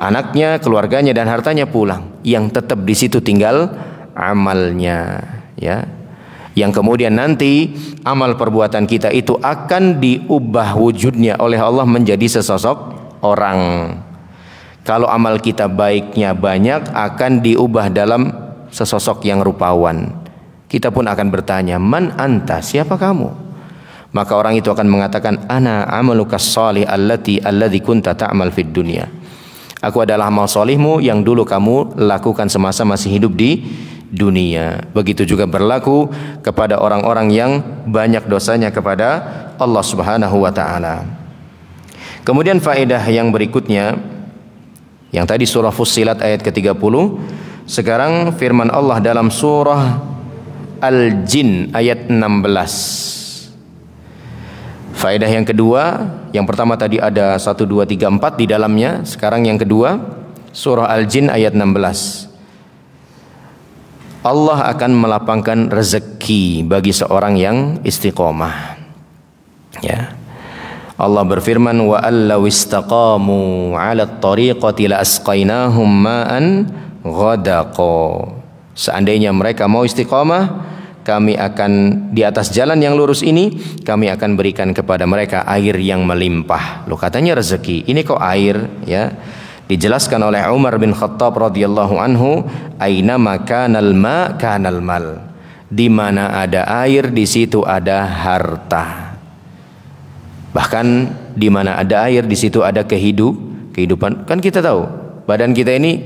Anaknya, keluarganya dan hartanya pulang. Yang tetap di situ tinggal amalnya, ya. Yang kemudian nanti amal perbuatan kita itu akan diubah wujudnya oleh Allah menjadi sesosok orang. Kalau amal kita baiknya banyak, akan diubah dalam sesosok yang rupawan. Kita pun akan bertanya, man anta, siapa kamu? Maka orang itu akan mengatakan, ana amalukas sholih alladzi kunta ta'mal fid dunya. Aku adalah amal solihmu yang dulu kamu lakukan semasa masih hidup di dunia. Begitu juga berlaku kepada orang-orang yang banyak dosanya kepada Allah Subhanahu wa taala. Kemudian faedah yang berikutnya, yang tadi surah Fussilat ayat ke-30, sekarang firman Allah dalam surah Al-Jin ayat 16. Faedah yang kedua, yang pertama tadi ada 1, 2, 3, 4 di dalamnya. Sekarang yang kedua, surah Al-Jin ayat 16. Allah akan melapangkan rezeki bagi seorang yang istiqomah. Ya. Allah berfirman, wa allaw istaqamu 'ala at-tariqati la asqainahum ma'an ghadaqa. Seandainya mereka mau istiqomah, kami akan di atas jalan yang lurus ini, kami akan berikan kepada mereka air yang melimpah. Loh, katanya rezeki, ini kok air, ya. Dijelaskan oleh Umar bin Khattab radhiyallahu anhu, aina makanal ma kanal mal. Di mana ada air, di situ ada harta. Bahkan di mana ada air, di situ ada kehidupan. Kan kita tahu, badan kita ini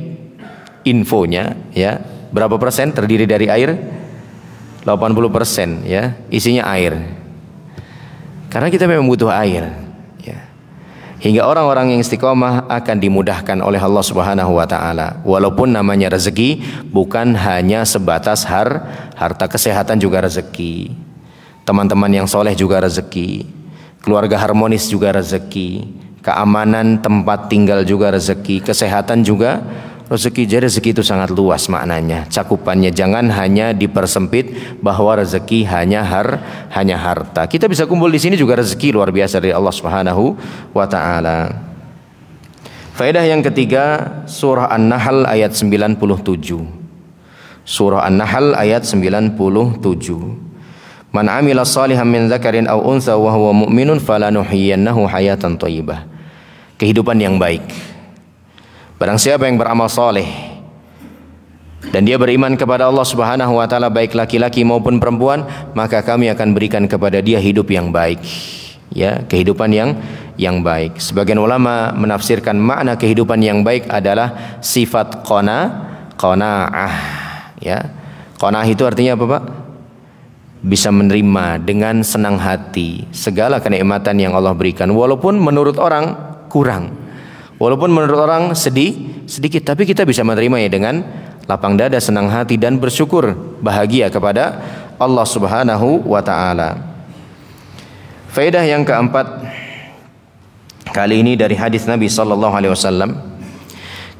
infonya, ya, berapa persen terdiri dari air? 80%, ya, isinya air. Karena kita memang butuh air, ya. Hingga orang-orang yang istiqomah akan dimudahkan oleh Allah Subhanahu wa taala. Walaupun namanya rezeki bukan hanya sebatas harta, kesehatan juga rezeki. Teman-teman yang soleh juga rezeki. Keluarga harmonis juga rezeki. Keamanan tempat tinggal juga rezeki. Kesehatan juga rezeki. Jadi rezeki itu sangat luas maknanya, cakupannya. Jangan hanya dipersempit bahwa rezeki hanya harta. Kita bisa kumpul di sini juga rezeki luar biasa dari Allah Subhanahu wa taala. Faedah yang ketiga, surah An-Nahl ayat 97. Surah An-Nahl ayat 97. Man 'amila shalihan min dzakarin aw untha wa huwa mu'minun falanuhyiyannahu hayatan thayyibah. Kehidupan yang baik. Barang siapa yang beramal soleh dan dia beriman kepada Allah Subhanahu wa taala, baik laki-laki maupun perempuan, maka kami akan berikan kepada dia hidup yang baik. Ya, kehidupan yang baik. Sebagian ulama menafsirkan makna kehidupan yang baik adalah sifat qanaah. Ya. Qanaah itu artinya apa, Pak? Bisa menerima dengan senang hati segala kenikmatan yang Allah berikan, walaupun menurut orang kurang. Walaupun menurut orang sedikit, tapi kita bisa menerimanya dengan lapang dada, senang hati, dan bersyukur, bahagia kepada Allah Subhanahu wa ta'ala. Faedah yang keempat, kali ini dari hadis Nabi sallallahu alaihi wasallam.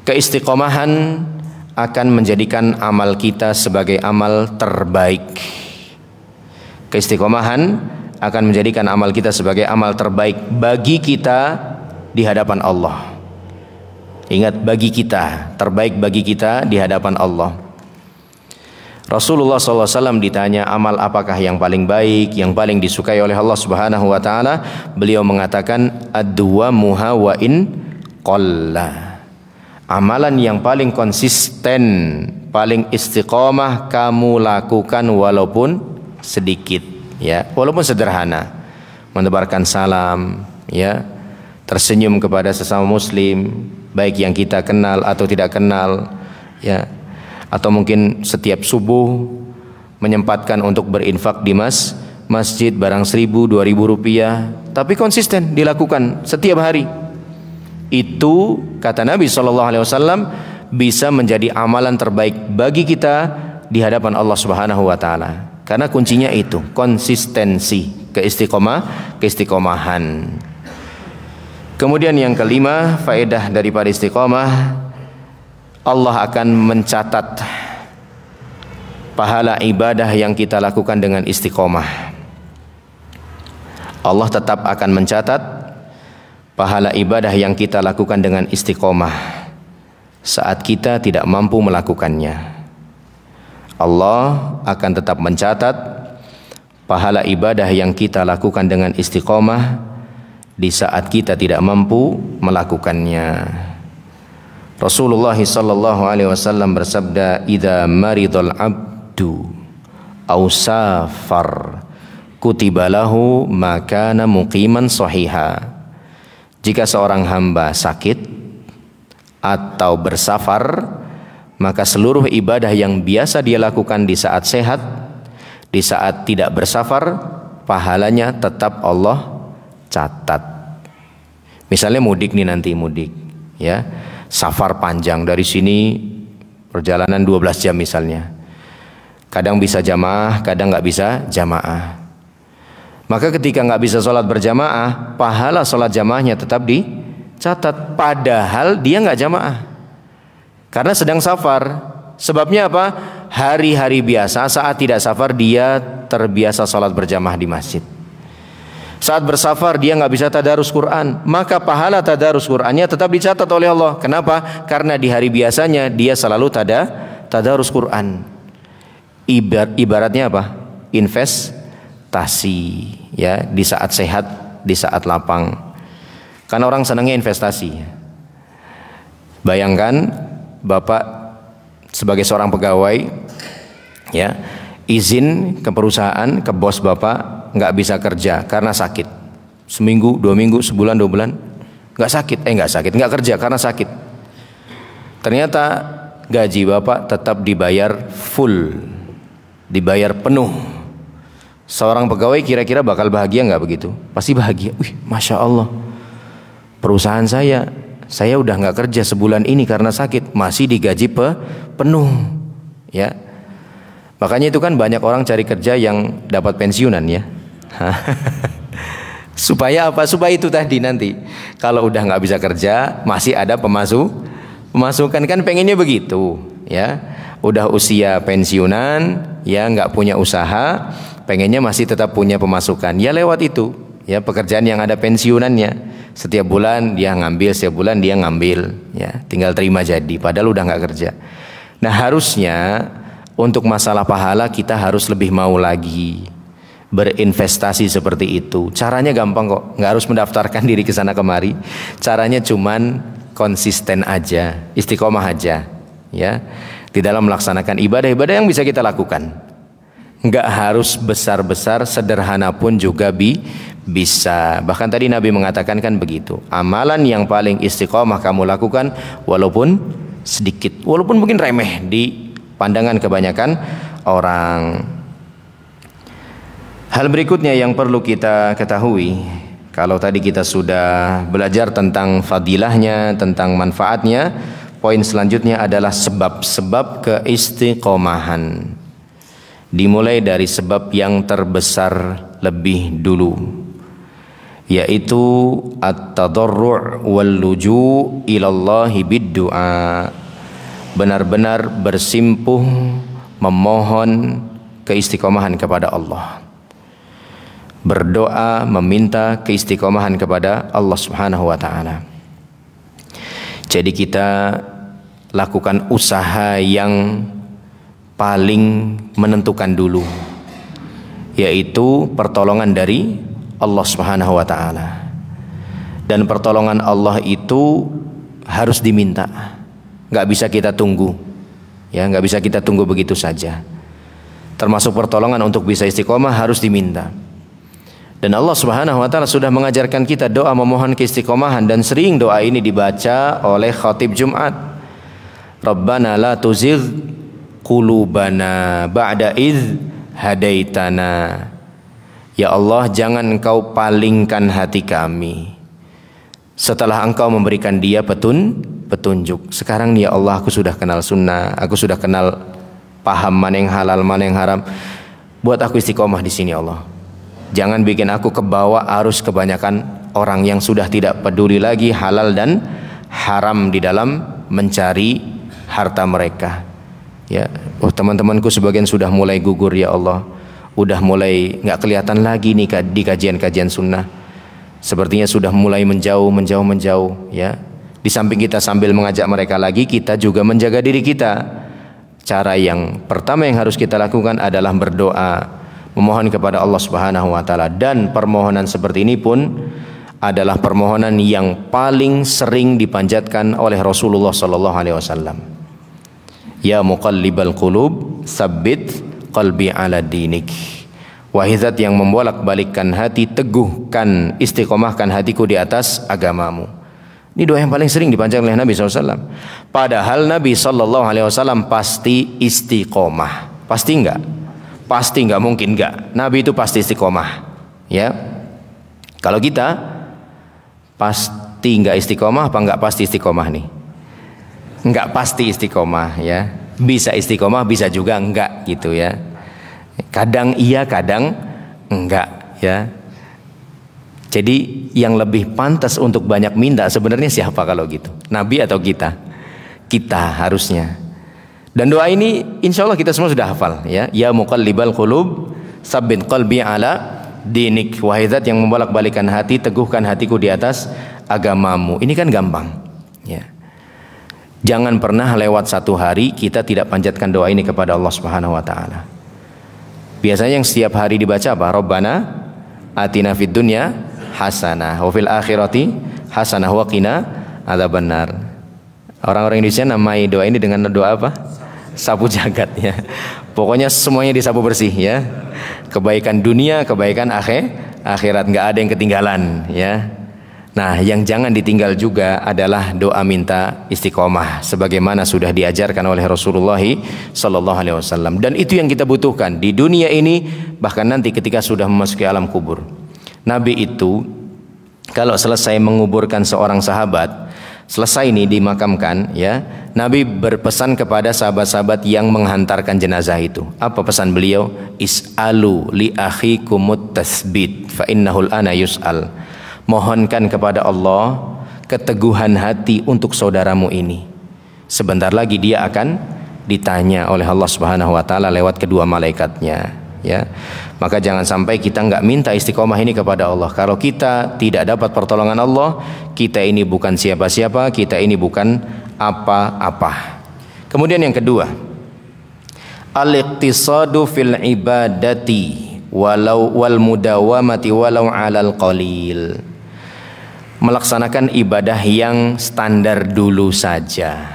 Keistiqomahan akan menjadikan amal kita sebagai amal terbaik. Keistiqomahan akan menjadikan amal kita sebagai amal terbaik bagi kita di hadapan Allah. Ingat, bagi kita, terbaik bagi kita di hadapan Allah. Rasulullah SAW ditanya amal apakah yang paling baik, yang paling disukai oleh Allah Subhanahu wa taala. Beliau mengatakan adwamuha wa in qalla. Amalan yang paling konsisten, paling istiqomah kamu lakukan walaupun sedikit, ya, walaupun sederhana. Menebarkan salam, ya, tersenyum kepada sesama muslim, baik yang kita kenal atau tidak kenal, ya, atau mungkin setiap subuh menyempatkan untuk berinfak di masjid barang 1.000, 2.000 rupiah, tapi konsisten dilakukan setiap hari. Itu kata Nabi SAW bisa menjadi amalan terbaik bagi kita di hadapan Allah Subhanahu wa taala. Karena kuncinya itu konsistensi, keistiqomahan. Kemudian yang kelima, faedah daripada istiqomah, Allah akan mencatat pahala ibadah yang kita lakukan dengan istiqomah. Allah tetap akan mencatat pahala ibadah yang kita lakukan dengan istiqomah saat kita tidak mampu melakukannya. Allah akan tetap mencatat pahala ibadah yang kita lakukan dengan istiqomah di saat kita tidak mampu melakukannya. Rasulullah sallallahu alaihi wasallam bersabda, "Idza maridul abdu aw safar kutiba lahu ma kana muqiman sahiha." Jika seorang hamba sakit atau bersafar, maka seluruh ibadah yang biasa dia lakukan di saat sehat, di saat tidak bersafar, pahalanya tetap Allah catat. Misalnya mudik nih, nanti mudik, ya, safar panjang dari sini perjalanan 12 jam misalnya. Kadang bisa jamaah, kadang nggak bisa jamaah. Maka ketika nggak bisa sholat berjamaah, pahala sholat jamaahnya tetap dicatat, padahal dia nggak jamaah karena sedang safar. Sebabnya apa? Hari-hari biasa saat tidak safar dia terbiasa sholat berjamaah di masjid. Saat bersafar dia nggak bisa tadarus Quran, maka pahala tadarus Qurannya tetap dicatat oleh Allah. Kenapa? Karena di hari biasanya dia selalu tadarus Quran. Ibaratnya apa? Investasi, ya, di saat sehat, di saat lapang. Kan orang senangnya investasi. Bayangkan Bapak sebagai seorang pegawai, ya, izin ke perusahaan, ke bos Bapak, nggak bisa kerja karena sakit. Seminggu, 2 minggu, sebulan, 2 bulan, nggak kerja karena sakit. Ternyata gaji Bapak tetap dibayar full, dibayar penuh. Seorang pegawai kira-kira bakal bahagia nggak begitu? Pasti bahagia. Wih, Masya Allah, perusahaan saya udah nggak kerja sebulan ini karena sakit, masih digaji penuh, ya. Makanya itu kan banyak orang cari kerja yang dapat pensiunan, ya. Supaya apa? Supaya itu tadi nanti kalau udah nggak bisa kerja masih ada pemasukan, kan pengennya begitu, ya. Udah usia pensiunan, ya, nggak punya usaha, pengennya masih tetap punya pemasukan, ya, lewat itu, ya, pekerjaan yang ada pensiunannya. Setiap bulan dia ngambil, setiap bulan dia ngambil, ya, tinggal terima jadi, padahal udah nggak kerja. Nah, harusnya untuk masalah pahala kita harus lebih mau lagi berinvestasi seperti itu. Caranya gampang kok, nggak harus mendaftarkan diri ke sana kemari. Caranya cuman konsisten aja, istiqomah aja, ya, di dalam melaksanakan ibadah-ibadah yang bisa kita lakukan. Nggak harus besar-besar, sederhana pun juga bisa. Bahkan tadi Nabi mengatakan kan begitu, amalan yang paling istiqomah kamu lakukan walaupun sedikit, walaupun mungkin remeh di pandangan kebanyakan orang. Hal berikutnya yang perlu kita ketahui, kalau tadi kita sudah belajar tentang fadilahnya, tentang manfaatnya, poin selanjutnya adalah sebab-sebab keistiqomahan. Dimulai dari sebab yang terbesar lebih dulu, yaitu at-tadarru' wal luju' ilallahi bid-du'a. Benar-benar bersimpuh memohon keistiqomahan kepada Allah, berdoa meminta keistiqomahan kepada Allah Subhanahu wa taala. Jadi kita lakukan usaha yang paling menentukan dulu, yaitu pertolongan dari Allah Subhanahu wa taala. Dan pertolongan Allah itu harus diminta, nggak bisa kita tunggu, ya, nggak bisa kita tunggu begitu saja. Termasuk pertolongan untuk bisa istiqomah harus diminta. Dan Allah Subhanahu wa taala sudah mengajarkan kita doa memohon keistiqomahan, dan sering doa ini dibaca oleh khatib Jumat. Rabbana la tuzigh qulubana ba'da idh hadaitana. Ya Allah, jangan Engkau palingkan hati kami setelah Engkau memberikan dia petunjuk. Sekarang nih ya Allah, aku sudah kenal sunnah, aku sudah kenal paham mana yang halal, mana yang haram. Buat aku istiqomah di sini Allah. Jangan bikin aku kebawa arus kebanyakan orang yang sudah tidak peduli lagi halal dan haram di dalam mencari harta mereka. Ya, oh teman-temanku sebagian sudah mulai gugur ya Allah, udah mulai nggak kelihatan lagi nih di kajian-kajian sunnah. Sepertinya sudah mulai menjauh, ya. Di samping kita sambil mengajak mereka lagi, kita juga menjaga diri kita. Cara yang pertama yang harus kita lakukan adalah berdoa, memohon kepada Allah Subhanahu wa taala, dan permohonan seperti ini pun adalah permohonan yang paling sering dipanjatkan oleh Rasulullah sallallahu alaihi wasallam. Ya muqallibal qulub, tsabbit qalbi ala dinik. Wahai zat yang membolak-balikkan hati, teguhkan, istiqomahkan hatiku di atas agamamu. Ini doa yang paling sering dipanjatkan oleh Nabi SAW. Padahal Nabi SAW pasti istiqomah. Pasti enggak? Pasti enggak, mungkin enggak. Nabi itu pasti istiqomah, ya. Kalau kita pasti enggak istiqomah, apa enggak pasti istiqomah nih? Enggak pasti istiqomah, ya. Bisa istiqomah, bisa juga enggak gitu ya. Kadang iya, kadang enggak ya. Jadi yang lebih pantas untuk banyak minta sebenarnya siapa kalau gitu? Nabi atau kita? Kita harusnya. Dan doa ini insya Allah kita semua sudah hafal ya. Ya muqallibal qulub, tsabbit qalbi ala dinik. Wahai zat yang membolak-balikan hati, teguhkan hatiku di atas agamamu. Ini kan gampang ya. Jangan pernah lewat satu hari kita tidak panjatkan doa ini kepada Allah Subhanahu wa taala. Biasanya yang setiap hari dibaca apa? Rabbana atina fid dunya hasanah wa fil akhirati hasanah wa qina adzabannar. Orang-orang Indonesia namai doa ini dengan doa apa? Sapu jagat ya. Pokoknya semuanya disapu bersih ya. Kebaikan dunia, kebaikan akhirat, nggak ada yang ketinggalan ya. Nah, yang jangan ditinggal juga adalah doa minta istiqomah sebagaimana sudah diajarkan oleh Rasulullah sallallahu alaihi wasallam. Dan itu yang kita butuhkan di dunia ini, bahkan nanti ketika sudah memasuki alam kubur. Nabi itu kalau selesai menguburkan seorang sahabat, selesai ini dimakamkan ya, Nabi berpesan kepada sahabat-sahabat yang menghantarkan jenazah itu. Apa pesan beliau? Is'alu li akhikumut tasbit fa innahul ana yus'al. Mohonkan kepada Allah keteguhan hati untuk saudaramu ini. Sebentar lagi dia akan ditanya oleh Allah Subhanahu wa taala lewat kedua malaikatnya ya. Maka jangan sampai kita nggak minta istiqomah ini kepada Allah. Kalau kita tidak dapat pertolongan Allah, kita ini bukan siapa-siapa, kita ini bukan apa-apa. Kemudian yang kedua, al-iqtisadu fil ibadati walau wal mudawamati walau 'alal qalil. Melaksanakan ibadah yang standar dulu saja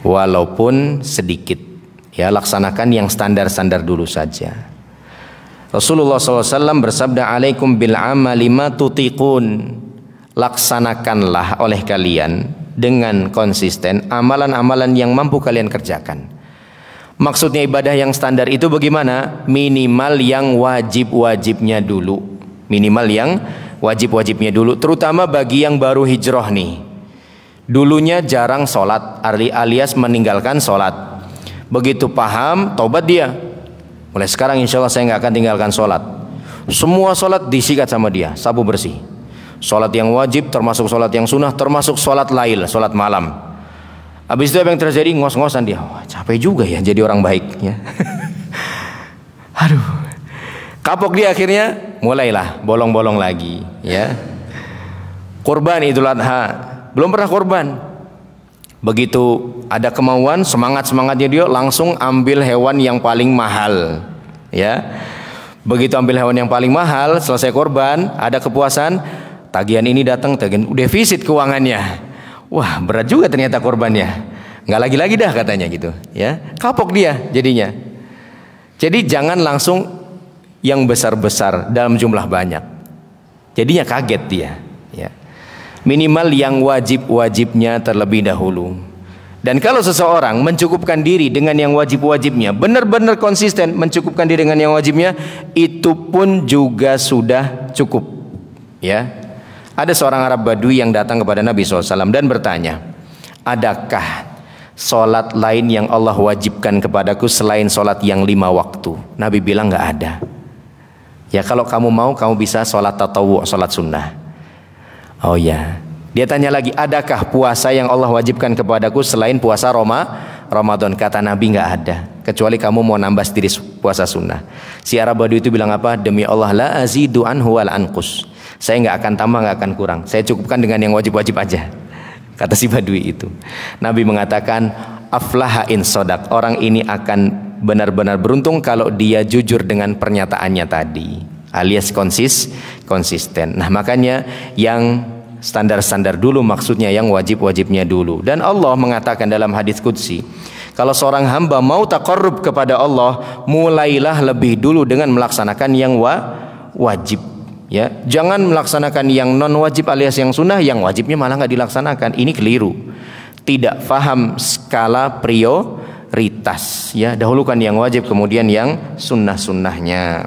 walaupun sedikit ya, laksanakan yang standar-standar dulu saja. Rasulullah SAW bersabda, alaikum bil amali ma tutiqun. Laksanakanlah oleh kalian dengan konsisten amalan-amalan yang mampu kalian kerjakan. Maksudnya ibadah yang standar itu bagaimana? Minimal yang wajib-wajibnya dulu. Minimal yang wajib-wajibnya dulu, terutama bagi yang baru hijrah nih. Dulunya jarang sholat alias meninggalkan sholat. Begitu paham, tobat dia. Mulai sekarang insya Allah saya nggak akan tinggalkan sholat. Semua sholat disikat sama dia, sapu bersih. Sholat yang wajib termasuk sholat yang sunnah, termasuk sholat lail, sholat malam. Habis itu apa yang terjadi? Ngos-ngosan dia. Wah, capek juga ya jadi orang baik ya. Aduh, kapok dia akhirnya, mulailah bolong-bolong lagi ya. Kurban Idul Adha, belum pernah kurban. Begitu ada kemauan, semangat-semangatnya dia langsung ambil hewan yang paling mahal ya. Begitu ambil hewan yang paling mahal, selesai kurban, ada kepuasan, tagihan ini datang, tagihan defisit keuangannya. Wah, berat juga ternyata kurbannya. Nggak lagi-lagi dah katanya gitu ya. Kapok dia jadinya. Jadi jangan langsung yang besar-besar dalam jumlah banyak. Jadinya kaget dia ya. Minimal yang wajib-wajibnya terlebih dahulu. Dan kalau seseorang mencukupkan diri dengan yang wajib-wajibnya, benar-benar konsisten mencukupkan diri dengan yang wajibnya, itu pun juga sudah cukup ya. Ada seorang Arab Badui yang datang kepada Nabi SAW dan bertanya, adakah sholat lain yang Allah wajibkan kepadaku selain sholat yang 5 waktu? Nabi bilang nggak ada. Ya kalau kamu mau, kamu bisa sholat tatawu, sholat sunnah. Oh ya, dia tanya lagi, adakah puasa yang Allah wajibkan kepadaku selain puasa Ramadan? Kata Nabi nggak ada, kecuali kamu mau nambah sendiri puasa sunnah. Si Arab Badui itu bilang apa? Demi Allah la azidu anhu wal anqus. Saya nggak akan tambah, nggak akan kurang. Saya cukupkan dengan yang wajib-wajib aja. Kata si Badui itu. Nabi mengatakan, aflaha in sodak. Orang ini akan benar-benar beruntung kalau dia jujur dengan pernyataannya tadi, alias konsisten. Nah makanya yang standar-standar dulu, maksudnya yang wajib-wajibnya dulu. Dan Allah mengatakan dalam hadis qudsi, kalau seorang hamba mau taqarrub kepada Allah, mulailah lebih dulu dengan melaksanakan yang wajib ya. Jangan melaksanakan yang non wajib alias yang sunnah, yang wajibnya malah nggak dilaksanakan. Ini keliru. Tidak paham skala prioritas ya. Dahulukan yang wajib, kemudian yang sunnah-sunnahnya.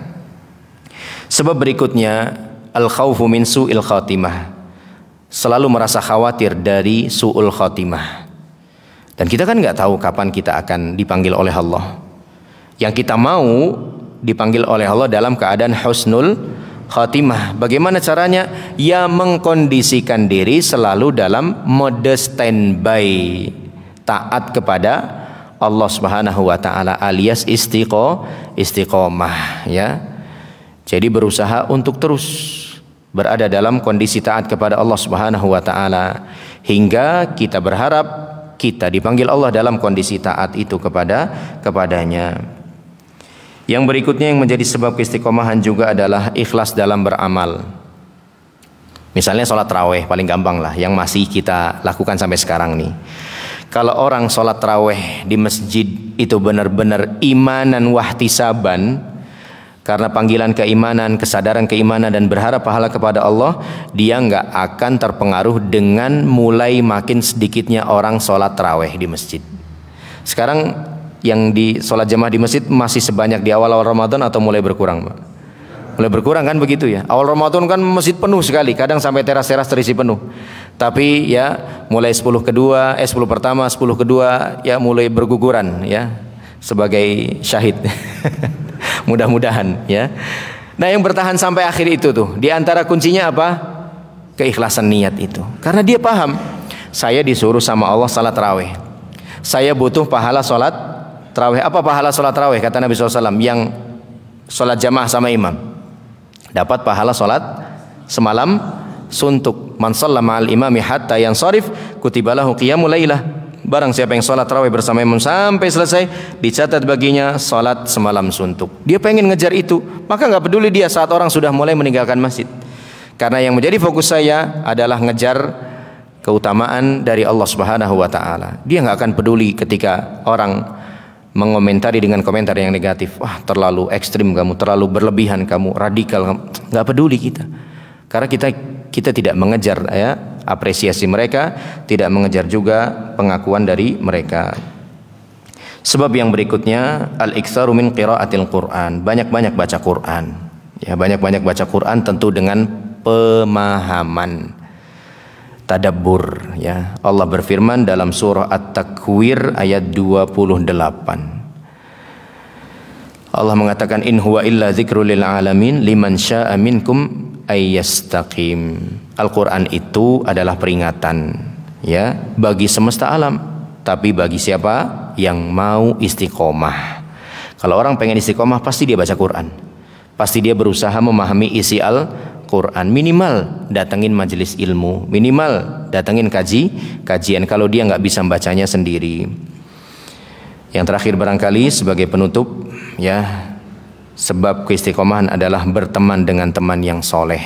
Sebab berikutnya, al-khawfu min su'il khatimah. Selalu merasa khawatir dari su'ul khatimah. Dan kita kan nggak tahu kapan kita akan dipanggil oleh Allah. Yang kita mau dipanggil oleh Allah dalam keadaan husnul khatimah. Bagaimana caranya? Ya mengkondisikan diri selalu dalam mode standby, taat kepada Allah Subhanahu wa taala alias istiqomah ya. Jadi berusaha untuk terus berada dalam kondisi taat kepada Allah Subhanahu wa taala hingga kita berharap kita dipanggil Allah dalam kondisi taat itu kepadanya. Yang berikutnya yang menjadi sebab keistiqomahan juga adalah ikhlas dalam beramal. Misalnya sholat tarawih paling gampang lah yang masih kita lakukan sampai sekarang nih. Kalau orang sholat tarawih di masjid itu benar-benar imanan wahtisaban, karena panggilan keimanan, kesadaran keimanan dan berharap pahala kepada Allah, dia nggak akan terpengaruh dengan mulai makin sedikitnya orang sholat tarawih di masjid. Sekarang yang di sholat jamaah di masjid masih sebanyak di awal-awal Ramadan atau mulai berkurang, Pak? Mulai berkurang kan begitu ya. Awal Ramadan kan masjid penuh sekali, kadang sampai teras-teras terisi penuh. Tapi ya mulai 10 pertama, 10 kedua ya mulai berguguran ya sebagai syahid. Mudah-mudahan ya. Nah, yang bertahan sampai akhir itu tuh, di antara kuncinya apa? Keikhlasan niat itu. Karena dia paham, saya disuruh sama Allah salat tarawih. Saya butuh pahala salat tarawih. Apa pahala salat tarawih? Kata Nabi SAW, yang salat jamaah sama imam dapat pahala salat semalam suntuk. Man shalla ma'al imami hatta yansharif kutibalahu qiyamul lailah. Barang siapa yang salat tarawih bersama imam sampai selesai, dicatat baginya salat semalam suntuk. Dia pengen ngejar itu, maka nggak peduli dia saat orang sudah mulai meninggalkan masjid. Karena yang menjadi fokus saya adalah ngejar keutamaan dari Allah Subhanahu wa taala. Dia nggak akan peduli ketika orang mengomentari dengan komentar yang negatif. Wah, terlalu ekstrim kamu, terlalu berlebihan kamu, radikal kamu. Nggak peduli kita. Karena kita tidak mengejar ya apresiasi mereka, tidak mengejar juga pengakuan dari mereka. Sebab yang berikutnya, al-iktsaru min qiraatil Qur'an, banyak-banyak baca Quran. Ya, banyak-banyak baca Quran tentu dengan pemahaman, tadabbur ya. Allah berfirman dalam surah At-Takwir ayat 28. Allah mengatakan in huwa illa dzikrul lil alamin liman syaa'a minkum ayyastaqim. Al-Quran itu adalah peringatan ya bagi semesta alam, tapi bagi siapa yang mau istiqomah. Kalau orang pengen istiqomah pasti dia baca Quran, pasti dia berusaha memahami isi Al-Quran. Minimal datengin majelis ilmu, minimal datengin kajian kalau dia nggak bisa membacanya sendiri. Yang terakhir barangkali sebagai penutup ya, sebab keistiqomahan adalah berteman dengan teman yang soleh.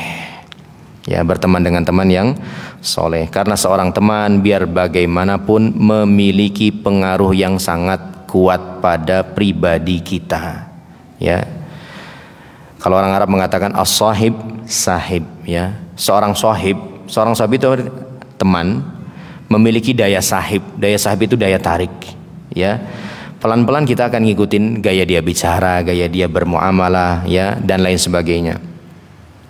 Ya, berteman dengan teman yang soleh. Karena seorang teman biar bagaimanapun memiliki pengaruh yang sangat kuat pada pribadi kita. Ya, kalau orang Arab mengatakan as-sahib sahib. Ya, seorang sahib itu teman memiliki daya sahib. Daya sahib itu daya tarik. Ya, pelan-pelan kita akan ngikutin gaya dia bicara, gaya dia bermuamalah, ya, dan lain sebagainya.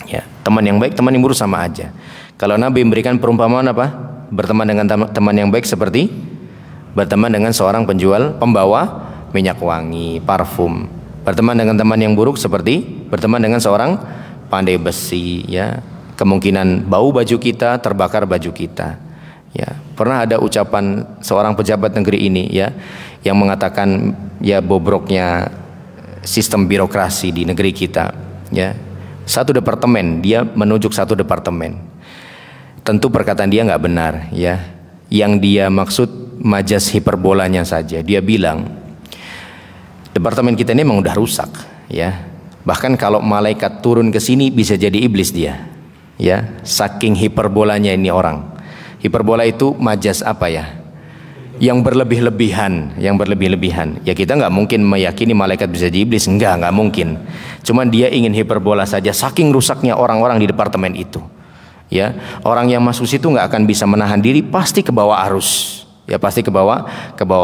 Ya, teman yang baik, teman yang buruk sama aja. Kalau Nabi memberikan perumpamaan apa? Berteman dengan teman yang baik seperti berteman dengan seorang pembawa minyak wangi, parfum. Berteman dengan teman yang buruk seperti berteman dengan seorang pandai besi, ya. Kemungkinan bau baju kita, terbakar baju kita. Ya, pernah ada ucapan seorang pejabat negeri ini ya yang mengatakan ya bobroknya sistem birokrasi di negeri kita ya. Satu departemen, dia menunjuk satu departemen. Tentu perkataan dia nggak benar ya. Yang dia maksud majas hiperbolanya saja. Dia bilang departemen kita ini memang udah rusak ya. Bahkan kalau malaikat turun ke sini bisa jadi iblis dia. Ya, saking hiperbolanya ini orang. Hiperbola itu majas apa ya? Yang berlebih-lebihan, Ya kita nggak mungkin meyakini malaikat bisa jadi iblis, nggak mungkin. Cuman dia ingin hiperbola saja, saking rusaknya orang-orang di departemen itu. Ya, orang yang masuk situ nggak akan bisa menahan diri, pasti ke bawah arus. Ya, pasti ke bawah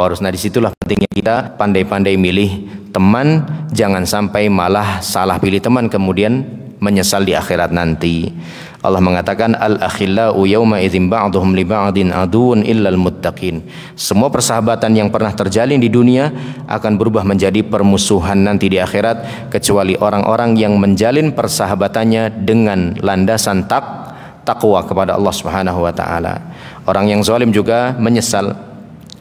arus. Nah, disitulah pentingnya kita pandai-pandai milih teman, jangan sampai malah salah pilih teman kemudian menyesal di akhirat nanti. Allah mengatakan al-akhillau yauma idzin ba'dhum li ba'din aduun illal muttaqin. Semua persahabatan yang pernah terjalin di dunia akan berubah menjadi permusuhan nanti di akhirat, kecuali orang-orang yang menjalin persahabatannya dengan landasan takwa kepada Allah Subhanahu wa taala. Orang yang zalim juga menyesal.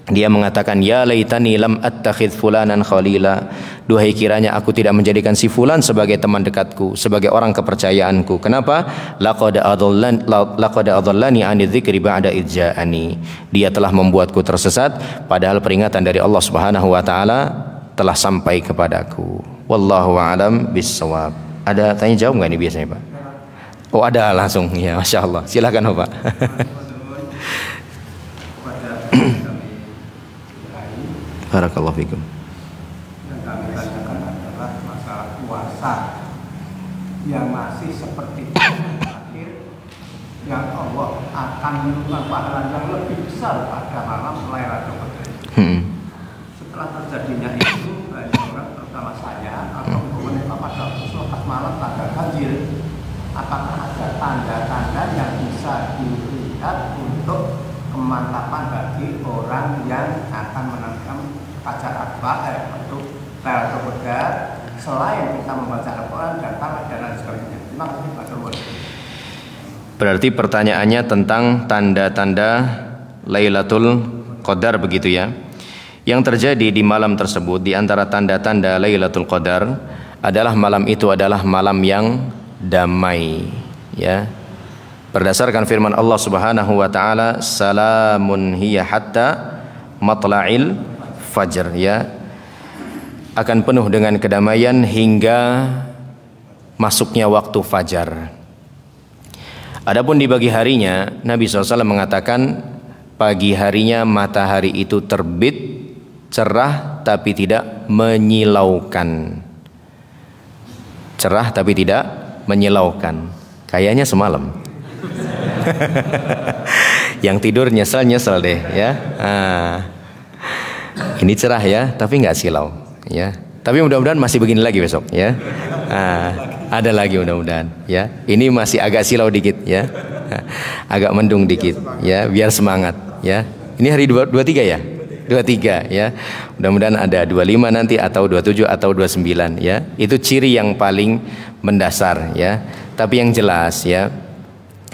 Dia mengatakan, ya laitani lam attakhidh fulanan khalila. Duhai kiranya aku tidak menjadikan si fulan sebagai teman dekatku, sebagai orang kepercayaanku. Kenapa? Laqad adallani 'ani dzikri ba'da idza'ani. Dia telah membuatku tersesat padahal peringatan dari Allah Subhanahu wa taala telah sampai kepadaku. Wallahu a'lam bissawab. Ada tanya jawab enggak ini biasanya, Pak? Oh, ada langsung. Ya, Masya Allah. Silakan, Pak. Barakallahu fikum. Yang kami tanyakan adalah masalah puasa yang masih seperti akhir, yang Allah akan menurunkan pahala yang lebih besar pada malam Lailatul Qadar. Setelah terjadinya itu, banyak orang terutama saya atau kemudian pada selepas malam tanggal ganjil, apakah ada tanda-tanda yang bisa dilihat untuk kemantapan bagi orang yang akan menantikan fajar akbar untuk Lailatul Qadar selain kita membaca Al-Quran dan tamat dan lain sebagainya. Terima kasih Pak Dulwur. Berarti pertanyaannya tentang tanda-tanda Lailatul Qadar begitu ya. Yang terjadi di malam tersebut, di antara tanda-tanda Lailatul Qadar adalah malam itu adalah malam yang damai ya. Berdasarkan firman Allah Subhanahu wa taala, salamun hiya hatta matla'il fajr ya. Akan penuh dengan kedamaian hingga masuknya waktu fajar. Adapun di pagi harinya, Nabi SAW mengatakan pagi harinya matahari itu terbit cerah tapi tidak menyilaukan. Cerah tapi tidak menyilaukan. Kayaknya semalam. Yang tidur nyesel deh ya. Ini cerah ya, tapi nggak silau ya. Tapi mudah-mudahan masih begini lagi besok ya. Ada lagi mudah-mudahan ya. Ini masih agak silau dikit ya. Agak mendung dikit ya, biar semangat ya. Ini hari 23 ya? 23 ya. Mudah-mudahan ada 25 nanti atau 27 atau 29 ya. Itu ciri yang paling mendasar ya. Tapi yang jelas ya,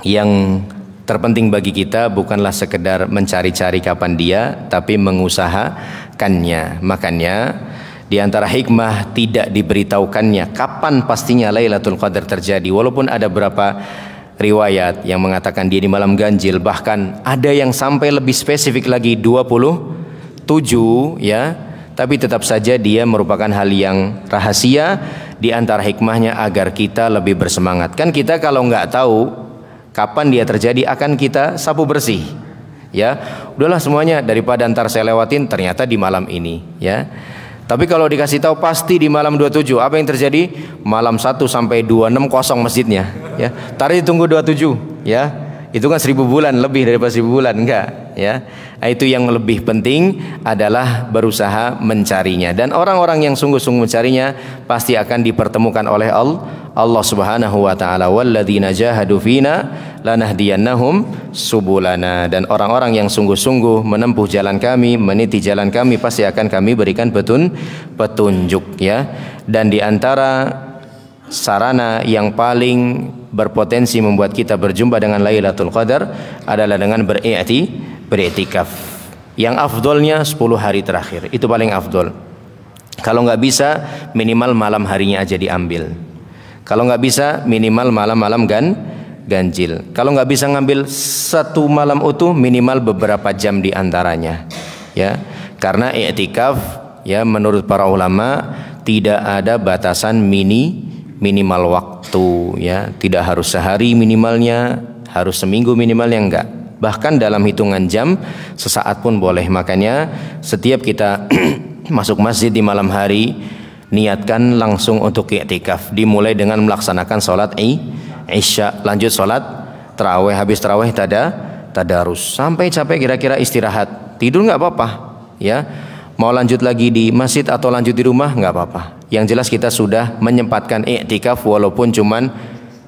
yang terpenting bagi kita bukanlah sekedar mencari-cari kapan dia, tapi mengusahakannya. Makanya di antara hikmah tidak diberitahukannya kapan pastinya Lailatul Qadar terjadi. Walaupun ada beberapa riwayat yang mengatakan dia di malam ganjil, bahkan ada yang sampai lebih spesifik lagi 27 ya. Tapi tetap saja dia merupakan hal yang rahasia. Di antara hikmahnya agar kita lebih bersemangat. Kan kita kalau nggak tahu kapan dia terjadi akan kita sapu bersih ya. Udahlah semuanya, daripada ntar saya lewatin ternyata di malam ini ya. Tapi kalau dikasih tahu pasti di malam 27, apa yang terjadi? Malam 1 sampai 26 kosong masjidnya ya. Tarik ditunggu 27 ya. Itu kan 1000 bulan, lebih daripada 1000 bulan enggak ya. Nah, itu yang lebih penting adalah berusaha mencarinya, dan orang-orang yang sungguh-sungguh mencarinya pasti akan dipertemukan oleh Allah Subhanahu wa taala. Walladzina jahadu fina lanahdiyannahum subulana. Dan orang-orang yang sungguh-sungguh menempuh jalan kami, meniti jalan kami, pasti akan kami berikan petunjuk ya. Dan di antara sarana yang paling berpotensi membuat kita berjumpa dengan Lailatul Qadar adalah dengan beriktikaf. Yang afdolnya 10 hari terakhir, itu paling afdol. Kalau nggak bisa minimal malam harinya aja diambil. Kalau nggak bisa minimal malam-malam ganjil. Kalau nggak bisa ngambil satu malam utuh, minimal beberapa jam di antaranya ya. Karena i'tikaf ya menurut para ulama tidak ada batasan minimal waktu ya. Tidak harus sehari minimalnya, harus seminggu minimalnya, enggak. Bahkan dalam hitungan jam sesaat pun boleh. Makanya setiap kita masuk masjid di malam hari, niatkan langsung untuk i'tikaf. Dimulai dengan melaksanakan sholat isya, lanjut sholat tarawih, habis tarawih tadarus sampai capek kira-kira istirahat, tidur nggak apa-apa ya. Mau lanjut lagi di masjid atau lanjut di rumah nggak apa-apa. Yang jelas kita sudah menyempatkan i'tikaf walaupun cuman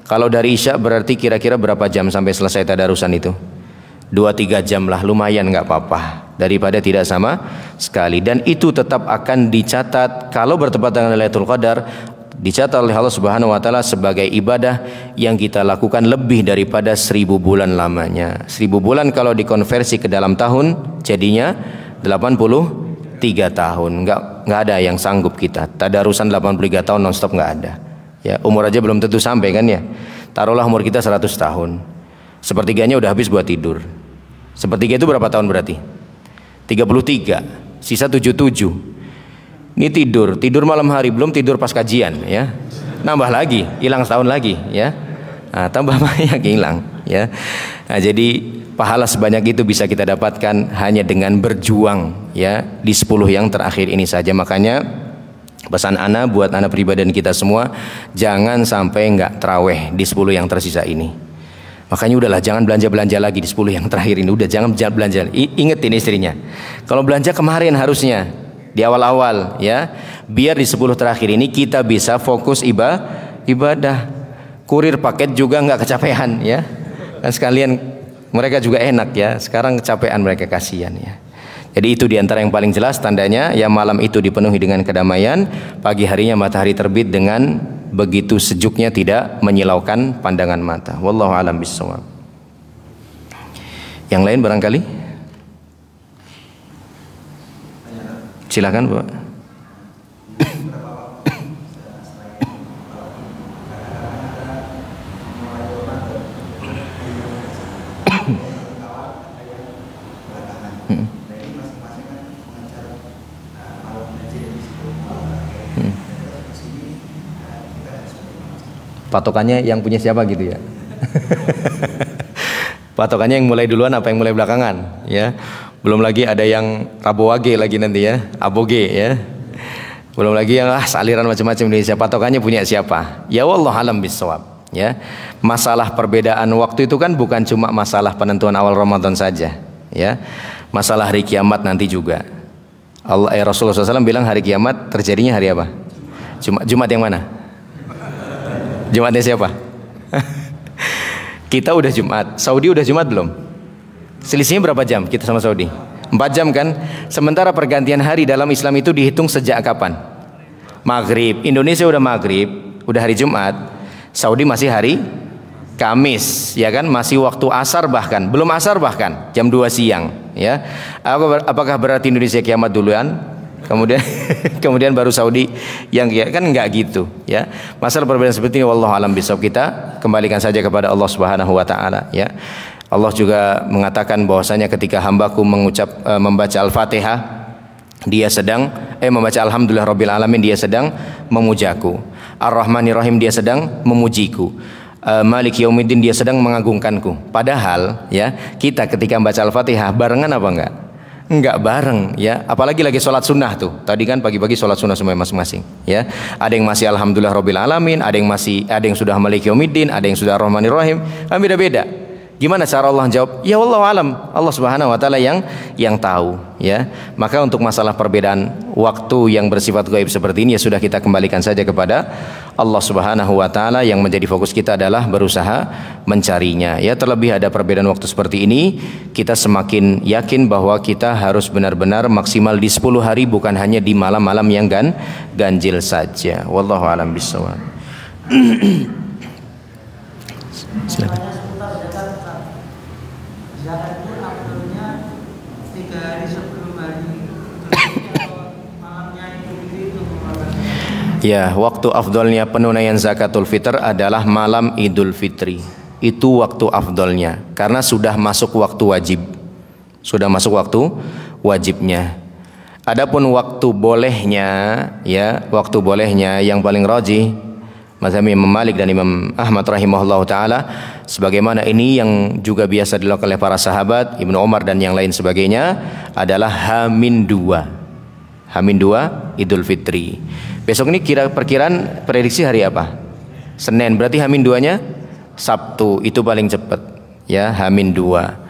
Kalau dari Isya berarti kira-kira berapa jam sampai selesai tadarusan itu? 2-3 jam lah, lumayan, nggak apa-apa, daripada tidak sama sekali. Dan itu tetap akan dicatat kalau bertepatan dengan Lailatul Qadar, dicatat oleh Allah Subhanahu wa taala sebagai ibadah yang kita lakukan lebih daripada 1000 bulan lamanya. 1000 bulan kalau dikonversi ke dalam tahun jadinya 83 tahun. Nggak ada yang sanggup kita tadarusan 83 tahun nonstop, nggak ada. Ya, umur aja belum tentu sampai kan ya. Taruhlah umur kita 100 tahun. Sepertiganya udah habis buat tidur. Sepertiga itu berapa tahun berarti? 33, sisa 77. Ini tidur malam hari, belum tidur pas kajian ya. Nambah lagi, hilang setahun lagi ya. Nah, tambah banyak hilang ya. Nah, jadi pahala sebanyak itu bisa kita dapatkan hanya dengan berjuang ya di 10 yang terakhir ini saja. Makanya pesan ana buat anak pribadi dan kita semua, jangan sampai nggak terawih di 10 yang tersisa ini. Makanya udahlah, jangan belanja lagi di 10 yang terakhir ini. Udah jangan belanja. Ingetin istrinya. Kalau belanja kemarin harusnya di awal-awal ya, biar di 10 terakhir ini kita bisa fokus ibadah. Kurir paket juga nggak kecapean ya. Dan sekalian mereka juga enak ya. Sekarang kecapean mereka, kasihan ya. Jadi itu diantara yang paling jelas tandanya ya, malam itu dipenuhi dengan kedamaian, pagi harinya matahari terbit dengan begitu sejuknya, tidak menyilaukan pandangan mata. Wallahu a'lam bishawab. Yang lain barangkali? Silakan, Bu. Patokannya yang punya siapa gitu ya. Patokannya yang mulai duluan apa yang mulai belakangan ya. Belum lagi ada yang Rabu Wage lagi nanti ya, Aboge ya. Belum lagi yang saliran macam-macam Indonesia. Patokannya punya siapa? Ya wallahu alam bisawab ya. Masalah perbedaan waktu itu kan bukan cuma masalah penentuan awal Ramadan saja ya. Masalah hari kiamat nanti juga. Rasulullah SAW bilang hari kiamat terjadinya hari apa? Jumat yang mana? Jumatnya siapa? Kita udah Jumat, Saudi udah Jumat belum? Selisihnya berapa jam kita sama Saudi? 4 jam kan? Sementara pergantian hari dalam Islam itu dihitung sejak kapan? Maghrib. Indonesia udah maghrib, udah hari Jumat. Saudi masih hari Kamis, ya kan? Masih waktu asar, bahkan belum asar, bahkan jam 2 siang ya. Apakah berarti Indonesia kiamat duluan? Kemudian baru Saudi yang kan, enggak gitu ya. Masalah perbedaan seperti ini wallahu alam bisawab, kita kembalikan saja kepada Allah Subhanahu wa taala ya. Allah juga mengatakan bahwasanya ketika hambaku membaca Al-Fatihah, dia sedang membaca Alhamdulillah Rabbil Alamin, dia sedang memujaku. Ar-Rahmanir Rahim, dia sedang memujiku. Malik Yaumiddin, dia sedang mengagungkanku. Padahal ya, kita ketika membaca Al-Fatihah barengan apa enggak? Enggak bareng ya, apalagi lagi sholat sunnah tuh. Tadi kan pagi-pagi sholat sunnah semua masing-masing ya. Ada yang masih Alhamdulillah Rabbil Alamin, ada yang sudah Malik Yaumiddin, ada yang sudah Rahmanir Rahim, kan beda-beda. Gimana cara Allah jawab? Ya wallahu alam, Allah Subhanahu wa taala yang tahu ya. Maka untuk masalah perbedaan waktu yang bersifat gaib seperti ini ya sudah, kita kembalikan saja kepada Allah Subhanahu wa taala. Yang menjadi fokus kita adalah berusaha mencarinya ya. Terlebih ada perbedaan waktu seperti ini, kita semakin yakin bahwa kita harus benar-benar maksimal di 10 hari, bukan hanya di malam-malam yang ganjil saja. Wallahu alam bishawab. Silakan. Zakat itu afdolnya 3 hari sebelum hari malamnya itu. Ya, waktu afdolnya penunaian zakatul fitr adalah malam Idul Fitri. Itu waktu afdolnya karena sudah masuk waktu wajib. Sudah masuk waktu wajibnya. Adapun waktu bolehnya ya, waktu bolehnya yang paling rajih mazhab Imam Malik dan Imam Ahmad rahimahullah taala, sebagaimana ini yang juga biasa dilakukan oleh para sahabat, Ibnu Umar dan yang lain sebagainya, adalah Hamin 2 Idul Fitri. Besok ini perkiraan prediksi hari apa? Senin, berarti Hamin 2-nya Sabtu, itu paling cepat ya, Hamin 2.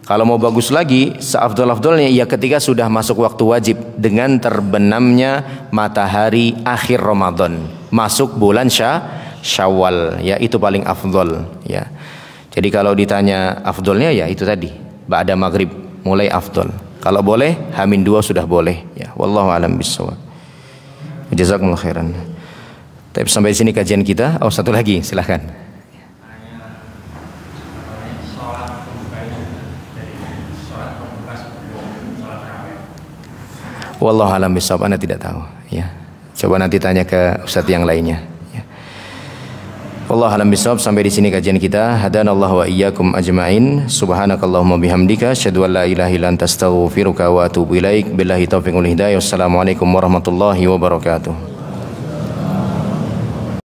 Kalau mau bagus lagi, seafdol-afdolnya ya ketika sudah masuk waktu wajib dengan terbenamnya matahari akhir Ramadan, masuk bulan Syawal, ya itu paling afdol, ya. Jadi kalau ditanya afdolnya ya itu tadi, ba'da maghrib mulai afdol. Kalau boleh H-2 sudah boleh, ya. Wallahu a'lam bishawab. Jazakumullah khairan. Tapi sampai di sini kajian kita. Oh, satu lagi, silahkan. Wallahu a'lam bishawab, Anda tidak tahu, ya. Coba nanti tanya ke ustadz yang lainnya, ya. Wallahu a'lam bishawab. Sampai di sini kajian kita. Hadanallahu wa iyyakum ajmain. Subhanakallahumma bihamdika asyhadu an la ilaha illa anta astaghfiruka wa atubu ilaik. Billahi taufiq wal hidayah. Wassalamualaikum warahmatullahi wabarakatuh.